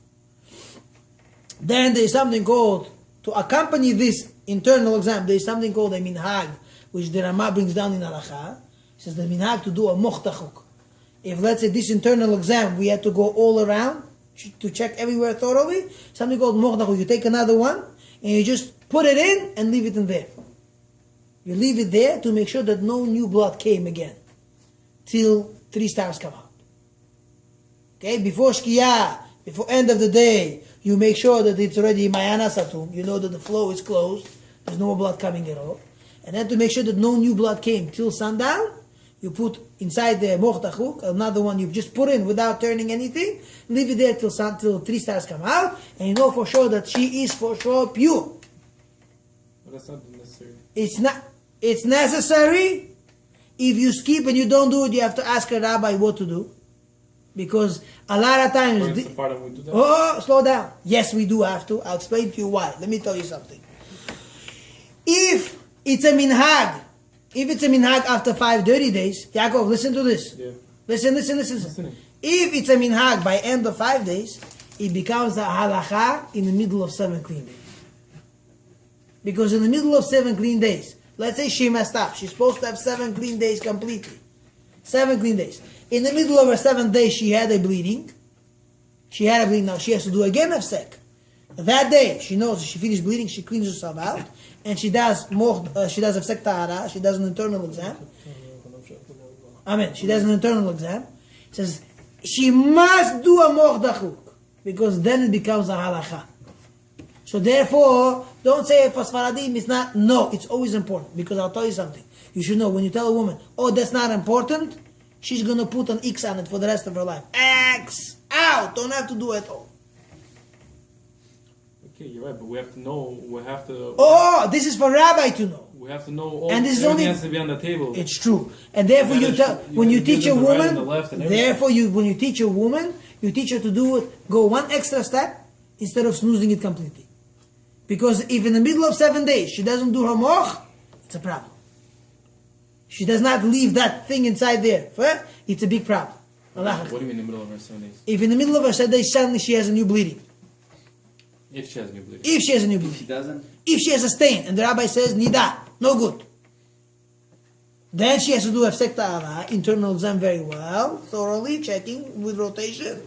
Then there is something called, to accompany this internal exam, there is something called a minhag, which the Rama brings down in Halakha. He says the minhag to do a mochtachuk. If let's say this internal exam, we had to go all around, to check everywhere thoroughly, something called mochtachuk. You take another one, and you just put it in and leave it in there. You leave it there to make sure that no new blood came again, till 3 stars come out. Okay, before Shkia, before end of the day, you make sure that it's already Mayana Satum. You know that the flow is closed. There's no more blood coming at all. And then to make sure that no new blood came till sundown, you put inside the mochtachuk, another one you just put in without turning anything, leave it there till 3 stars come out, and you know for sure that she is for sure pure. But that's not necessary. It's necessary. If you skip and you don't do it, you have to ask a rabbi what to do. Because a lot of times... Where's the part that we do that? Oh, slow down. Yes, we do have to. I'll explain to you why. Let me tell you something. If it's a minhag after 5 dirty days, Yaakov, listen to this. Yeah. Listen. Listening. If it's a minhag by end of 5 days, it becomes a halacha in the middle of 7 clean days. Because in the middle of 7 clean days, let's say she messed up. She's supposed to have 7 clean days completely. 7 clean days. In the middle of her 7th day, she had a bleeding. Now she has to do again hefsek. That day, she knows she finished bleeding, she cleans herself out, and she does hefsek tahara, she does an internal exam. Amen. She does an internal exam. It says, she must do a mochtachuk, because then it becomes a halacha. So therefore, don't say for Sfaradim it's not. No, it's always important, because I'll tell you something. You should know, when you tell a woman, oh, that's not important, she's going to put an X on it for the rest of her life. X out! Don't have to do it all. Okay, you're right, but we have to know. We have to. Oh, this is for rabbi to know. We have to know. All, And this is everything only- has to be on the table. It's true. And therefore Yeah, you tell, when you give teach a them the right woman, and the left and everything. therefore when you teach a woman, you teach her to do it, go one extra step instead of snoozing it completely. Because if in the middle of 7 days she doesn't do her moch, it's a problem. She does not leave that thing inside there. It's a big problem. Allah. What do you mean in the middle of her 7 days? If in the middle of her 7 days suddenly she has a new bleeding. If she has new bleeding. If she has a new She bleeding. doesn't. If she has a stain and the rabbi says nida, no good. Then she has to do hefsek ta'ara, internal exam very well, thoroughly checking with rotation.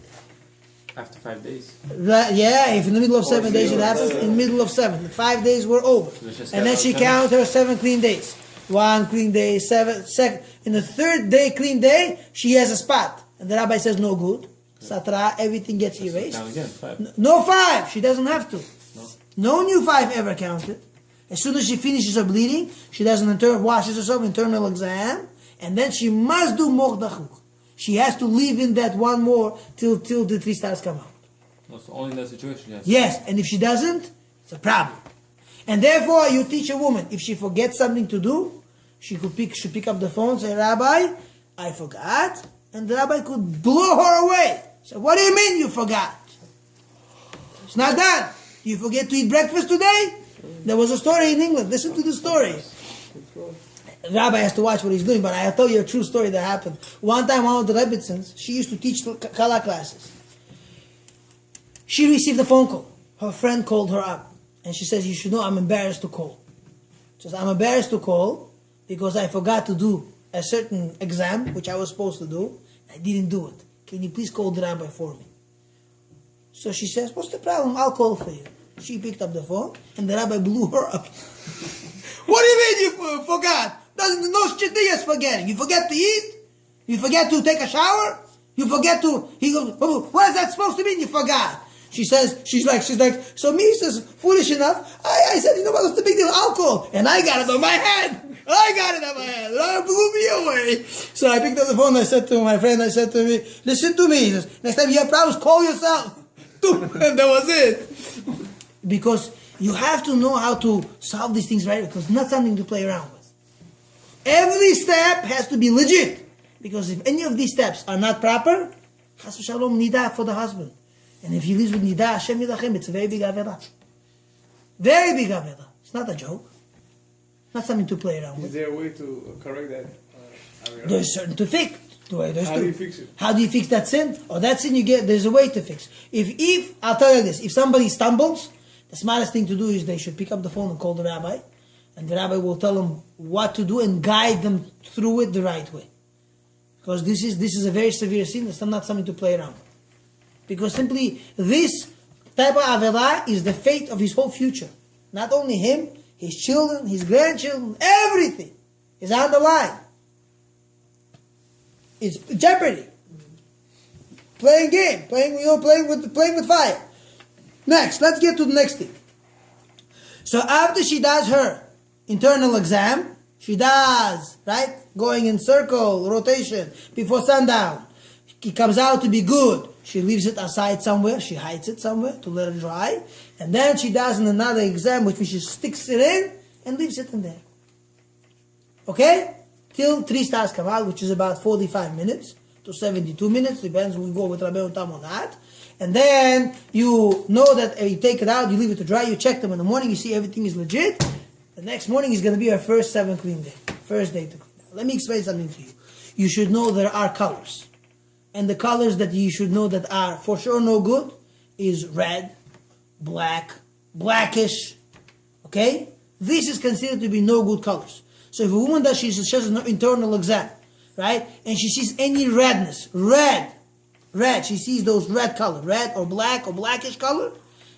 After 5 days. Right, yeah, if in the middle of 7 days it happens, in the middle of 7. 5 days were over. So she just And then got she out counts her 7 clean days. one clean day, in the third day, clean day, she has a spot. And the rabbi says, no good. Satra, everything gets erased. Down again, 5. No 5, she doesn't have to. No. No new 5 ever counted. As soon as she finishes her bleeding, she does washes herself, internal exam, and then she must do mordachuk. She has to leave in that one more till the 3 stars come out. No, so only in that situation, yes. Yes, and if she doesn't, it's a problem. And therefore, you teach a woman, if she forgets something to do, she should pick up the phone and say, Rabbi, I forgot. And the rabbi could blow her away. So, what do you mean you forgot? It's not done. You forget to eat breakfast today? There was a story in England. Listen to the story. The rabbi has to watch what he's doing, but I'll tell you a true story that happened. One time, one of the Rebbitzins, she used to teach Kala classes. She received a phone call. Her friend called her up. And she says, you should know I'm embarrassed to call. She says, I'm embarrassed to call because I forgot to do a certain exam, which I was supposed to do. I didn't do it. Can you please call the rabbi for me? So she says, what's the problem? I'll call for you. She picked up the phone, and the rabbi blew her up. What do you mean you forgot? No such thing as forgetting. You forget to eat? You forget to take a shower? You forget to... He goes, what is that supposed to mean? You forgot. She's like, so me, says, foolish enough, I said, you know what's the big deal? Alcohol. And I got it on my head. It blew me away. So I picked up the phone, I said to my friend, listen to me. He says, next time you have problems, call yourself. And that was it. Because you have to know how to solve these things right, because it's not something to play around with. Every step has to be legit. Because if any of these steps are not proper, chas v'shalom, nida for the husband. And if he lives with nida, Hashem yidachem, it's a very big avera. Very big avera. It's not a joke. Not something to play around with. Is there a way to correct that? There's certain to fix. How do you fix it? How do you fix that sin? Or that sin you get, there's a way to fix. If I'll tell you this, if somebody stumbles, the smartest thing to do is they should pick up the phone and call the rabbi. And the rabbi will tell them what to do and guide them through it the right way. Because this is a very severe sin. It's not something to play around with. Because simply this type of avera is the fate of his whole future. Not only him, his children, his grandchildren, everything is on the line. It's jeopardy. Playing game, playing with fire. Next, let's get to the next thing. So after she does her internal exam, she does, right? Going in circle, rotation, before sundown. It comes out to be good. She leaves it aside somewhere. She hides it somewhere to let it dry. And then she does another exam, which means she sticks it in and leaves it in there. Okay? Till 3 stars come out, which is about 45 minutes to 72 minutes. Depends, we go with Rabbi Utam on that. And then you know that you take it out, you leave it to dry, you check them in the morning, you see everything is legit. The next morning is going to be her first 7 clean day. First day to clean. Let me explain something to you. You should know there are colors. And the colors that you should know that are for sure no good is red, black, blackish. Okay? This is considered to be no good colors. So if a woman does, she has an internal exam, right? And she sees any redness, red, she sees those red color, red or blackish color.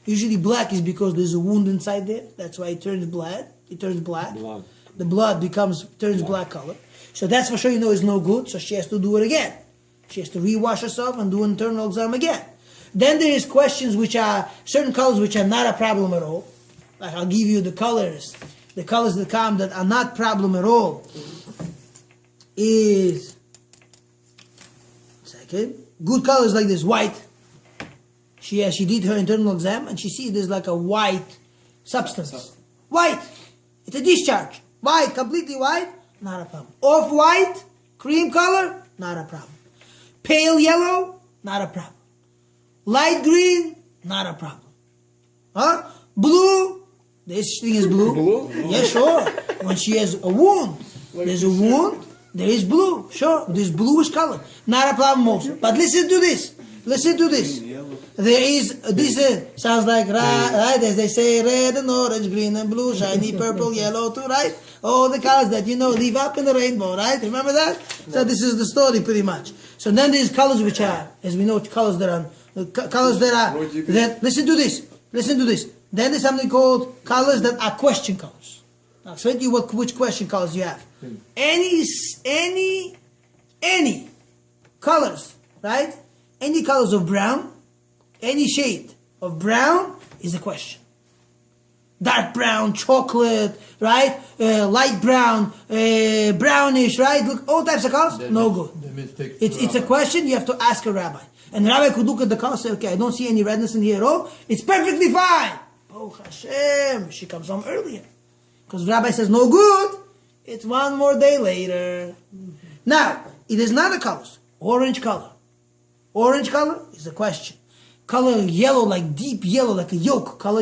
Usually black is because there's a wound inside there. That's why it turns black. Blood. The blood turns black color. So that's for sure you know is no good. So she has to do it again. She has to rewash herself and do an internal exam again. Then there is questions which are, certain colors which are not a problem at all. Like I'll give you the colors. The colors that come that are not problem at all is, good colors like this, white. She did her internal exam and she sees there's like a white substance. White. It's a discharge. White, completely white, not a problem. Off-white, cream color, not a problem. Pale yellow, not a problem. Light green, not a problem. Huh? Blue, this thing is blue. Blue? Yeah, sure. When she has a wound, there's a wound, there is blue. Sure, there's bluish color. Not a problem also. But listen to this. Listen to this. There is, this sounds like, right, as they say, red and orange, green and blue, shiny, purple, yellow too, right? All the colors that, leave up in the rainbow, right? Remember that? No. So this is the story pretty much. So then there's colors which are, as we know, colors that are, listen to this. Then there's something called colors that are question colors. I'll explain to you which question colors you have. Any colors, right? Any colors of brown, any shade of brown is a question. Dark brown, chocolate, right? Light brown, brownish, right? Look, all types of colors, no good. It's a question you have to ask a rabbi. And the rabbi could look at the color and say, okay, I don't see any redness in here at all. It's perfectly fine. Baruch Hashem, she comes home earlier. Because the rabbi says, no good. It's one more day later. Now, it is not a color. Orange color. Orange color is a question. Color yellow, like deep yellow, like a yolk color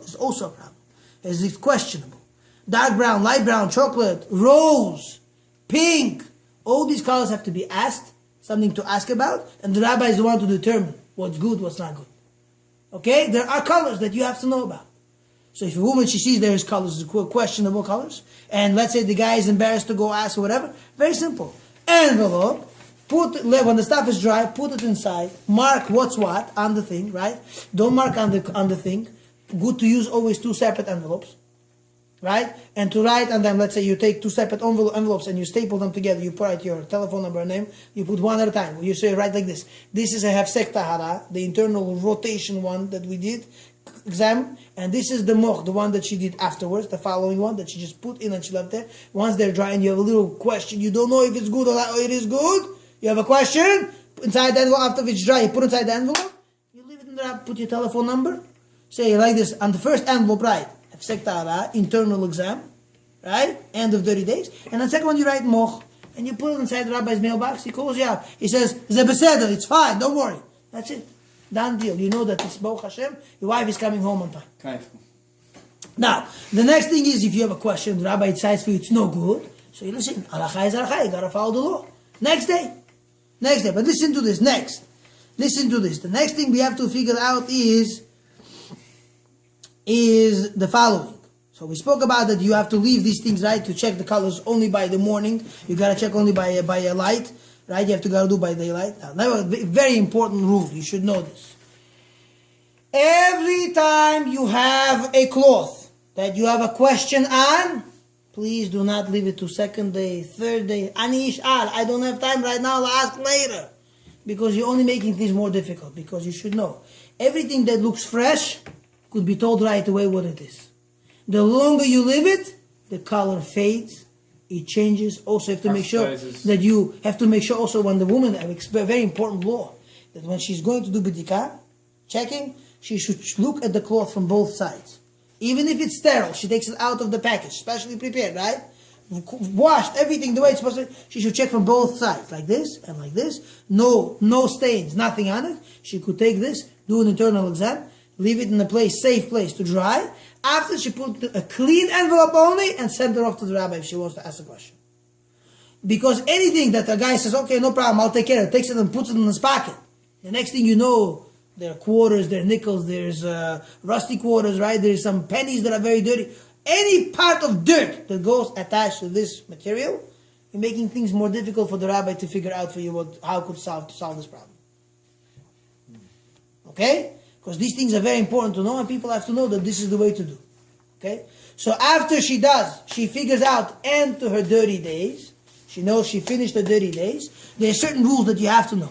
is also a problem. It's questionable. Dark brown, light brown, chocolate, rose, pink. All these colors have to be asked, something to ask about, and the rabbi is the one to determine what's good, what's not good. Okay? There are colors that you have to know about. So if a woman, she sees there's colors, questionable colors, and let's say the guy is embarrassed to go ask or whatever, very simple. Envelope, when the stuff is dry, put it inside, mark what's what on the thing, right? Don't mark on the thing. Good to use always 2 separate envelopes, right? And to write on them, let's say you take 2 separate envelopes and you staple them together, you put your telephone number and name, you put one at a time. You say, write like this. This is a hefsek tahara, the internal rotation one that we did, exam, and this is the moch, the one that she did afterwards, the following one that she just put in and she left there. Once they're dry and you have a little question, you don't know if it's good or not, or it is good, you have a question, inside the envelope, after it's dry, you put inside the envelope, you leave it in there, put your telephone number, say like this, on the first envelope, write, hefsek tahara, internal exam, right, end of 30 days, and the second one you write moch, and you put it inside the rabbi's mailbox, he calls you out, he says, Zebeseder, it's fine, don't worry, that's it. Done deal. You know that it's Baruch Hashem, your wife is coming home on time. Kaifu. Now, the next thing is if you have a question, the rabbi decides for you it's no good, so you listen, Alachai is Alachai, you gotta follow the law. Next day. But listen to this, Listen to this. The next thing we have to figure out is the following. So we spoke about that you have to leave these things, right, to check the colors only by the morning. You gotta check only by a light. Right, you have to go do by daylight. Now, a very important rule. You should know this. Every time you have a cloth that you have a question on, please do not leave it to second day, third day. Ani ish'al, I don't have time right now, I'll ask later. Because you're only making things more difficult. Because you should know, everything that looks fresh could be told right away what it is. The longer you leave it, the color fades. It changes. Also, you have to make sure that you have to make sure also when the woman, a very important law, that when she's going to do bidikah, checking, she should look at the cloth from both sides. Even if it's sterile, she takes it out of the package, specially prepared, right? Washed, everything the way it's supposed to. She should check from both sides, like this and like this. No stains, nothing on it. She could take this, do an internal exam, leave it in a safe place to dry. After she put a clean envelope only and send her off to the rabbi if she wants to ask a question. Because anything that a guy says, okay, no problem, I'll take care of it, takes it and puts it in his pocket. The next thing you know, there are quarters, there are nickels, there's rusty quarters, right? There's some pennies that are very dirty. Any part of dirt that goes attached to this material, you're making things more difficult for the rabbi to figure out for you how could solve this problem. Okay? Because these things are very important to know, and people have to know that this is the way to do. Okay? So after she figures out end to her 30 days, she knows she finished the 30 days, there are certain rules that you have to know.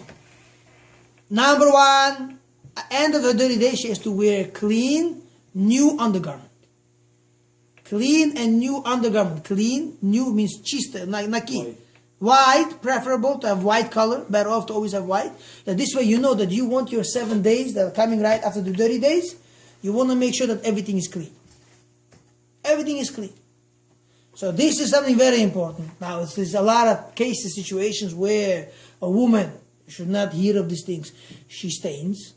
Number 1, at the end of her 30 days, she has to wear clean, new undergarment. Clean and new undergarment. Clean, new means chiste, naki. White, preferable to have white color, better off to always have white. That this way you know that you want your 7 days that are coming right after the 30 days, you want to make sure that everything is clean. Everything is clean. So this is something very important. Now there's a lot of cases, situations where a woman should not hear of these things. She stains.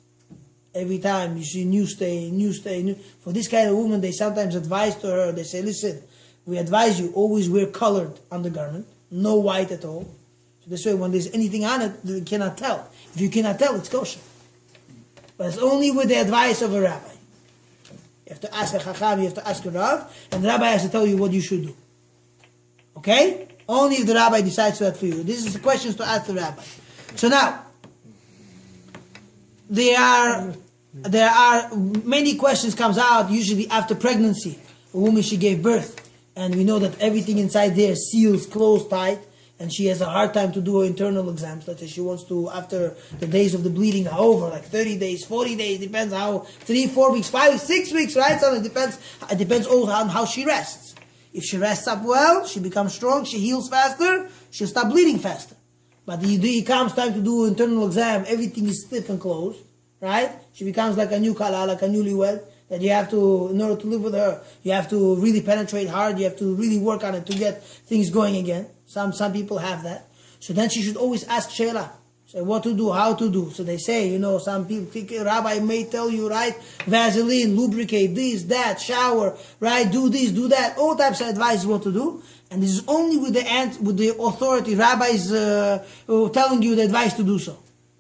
Every time you see new stain. For this kind of woman, they sometimes advise to her, they say, listen, we advise you always wear colored undergarment. No white at all. So this way, when there's anything on it, you cannot tell. If you cannot tell, it's kosher. But it's only with the advice of a rabbi. You have to ask a chacham, you have to ask a rav, and the rabbi has to tell you what you should do. Okay? Only if the rabbi decides that for you. This is the questions to ask the rabbi. So now, there are many questions comes out usually after pregnancy. A woman, she gave birth. and we know that everything inside there seals, closed tight, and she has a hard time to do her internal exams. Let's say she wants to, after the days of the bleeding are over, like 30 days, 40 days, depends how, 3, 4 weeks, 5 weeks, 6 weeks, right? So it depends all on how she rests. If she rests up well, she becomes strong, she heals faster, she'll stop bleeding faster. But it comes time to do internal exam, everything is stiff and closed, right? She becomes like a new kala, like a newlywed, that you have to, in order to live with her, you have to really penetrate hard, you have to really work on it to get things going again. Some people have that. So then she should always ask Sheila. Say what to do, how to do. So they say, you know, some people, Rabbi may tell you, right, Vaseline, lubricate, this, that, shower, right, do this, do that, all types of advice what to do. And this is only with the authority, rabbis telling you the advice to do so.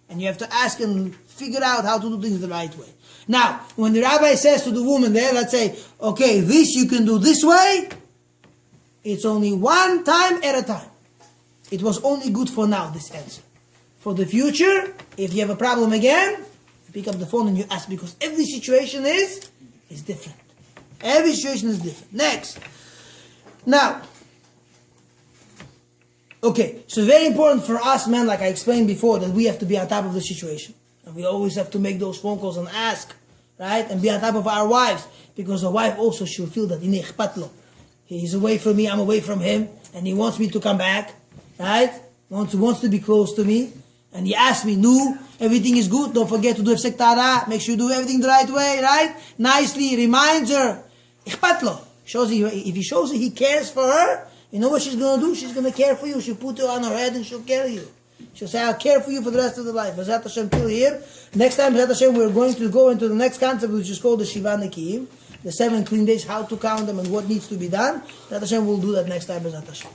And you have to ask and figure out how to do things the right way. Now, when the rabbi says to the woman there, let's say, okay, this you can do this way, it's only one time at a time. It was only good for now, this answer. For the future, if you have a problem again, you pick up the phone and you ask, because every situation is different. Every situation is different. Next. Now, okay, so very important for us, man, like I explained before, that we have to be on top of the situation. And we always have to make those phone calls and ask, right? And be on top of our wives. Because a wife also should feel that, he's away from me, I'm away from him, and he wants me to come back, right? Wants to be close to me. And he asks me, no, everything is good, don't forget to do Hefsek TORAH, make sure you do everything the right way, right? Nicely, reminds her. Shows you, if he shows you he cares for her, you know what she's going to do? She's going to care for you. She'll put you on her head and she'll carry you. She'll say, I'll care for you for the rest of the life. Bezat Hashem, till here. Next time, Bezat Hashem, we're going to go into the next concept, which is called the Shiva Nekiim, the 7 clean days, how to count them and what needs to be done. Bezat Hashem, we'll do that next time, Bezat Hashem.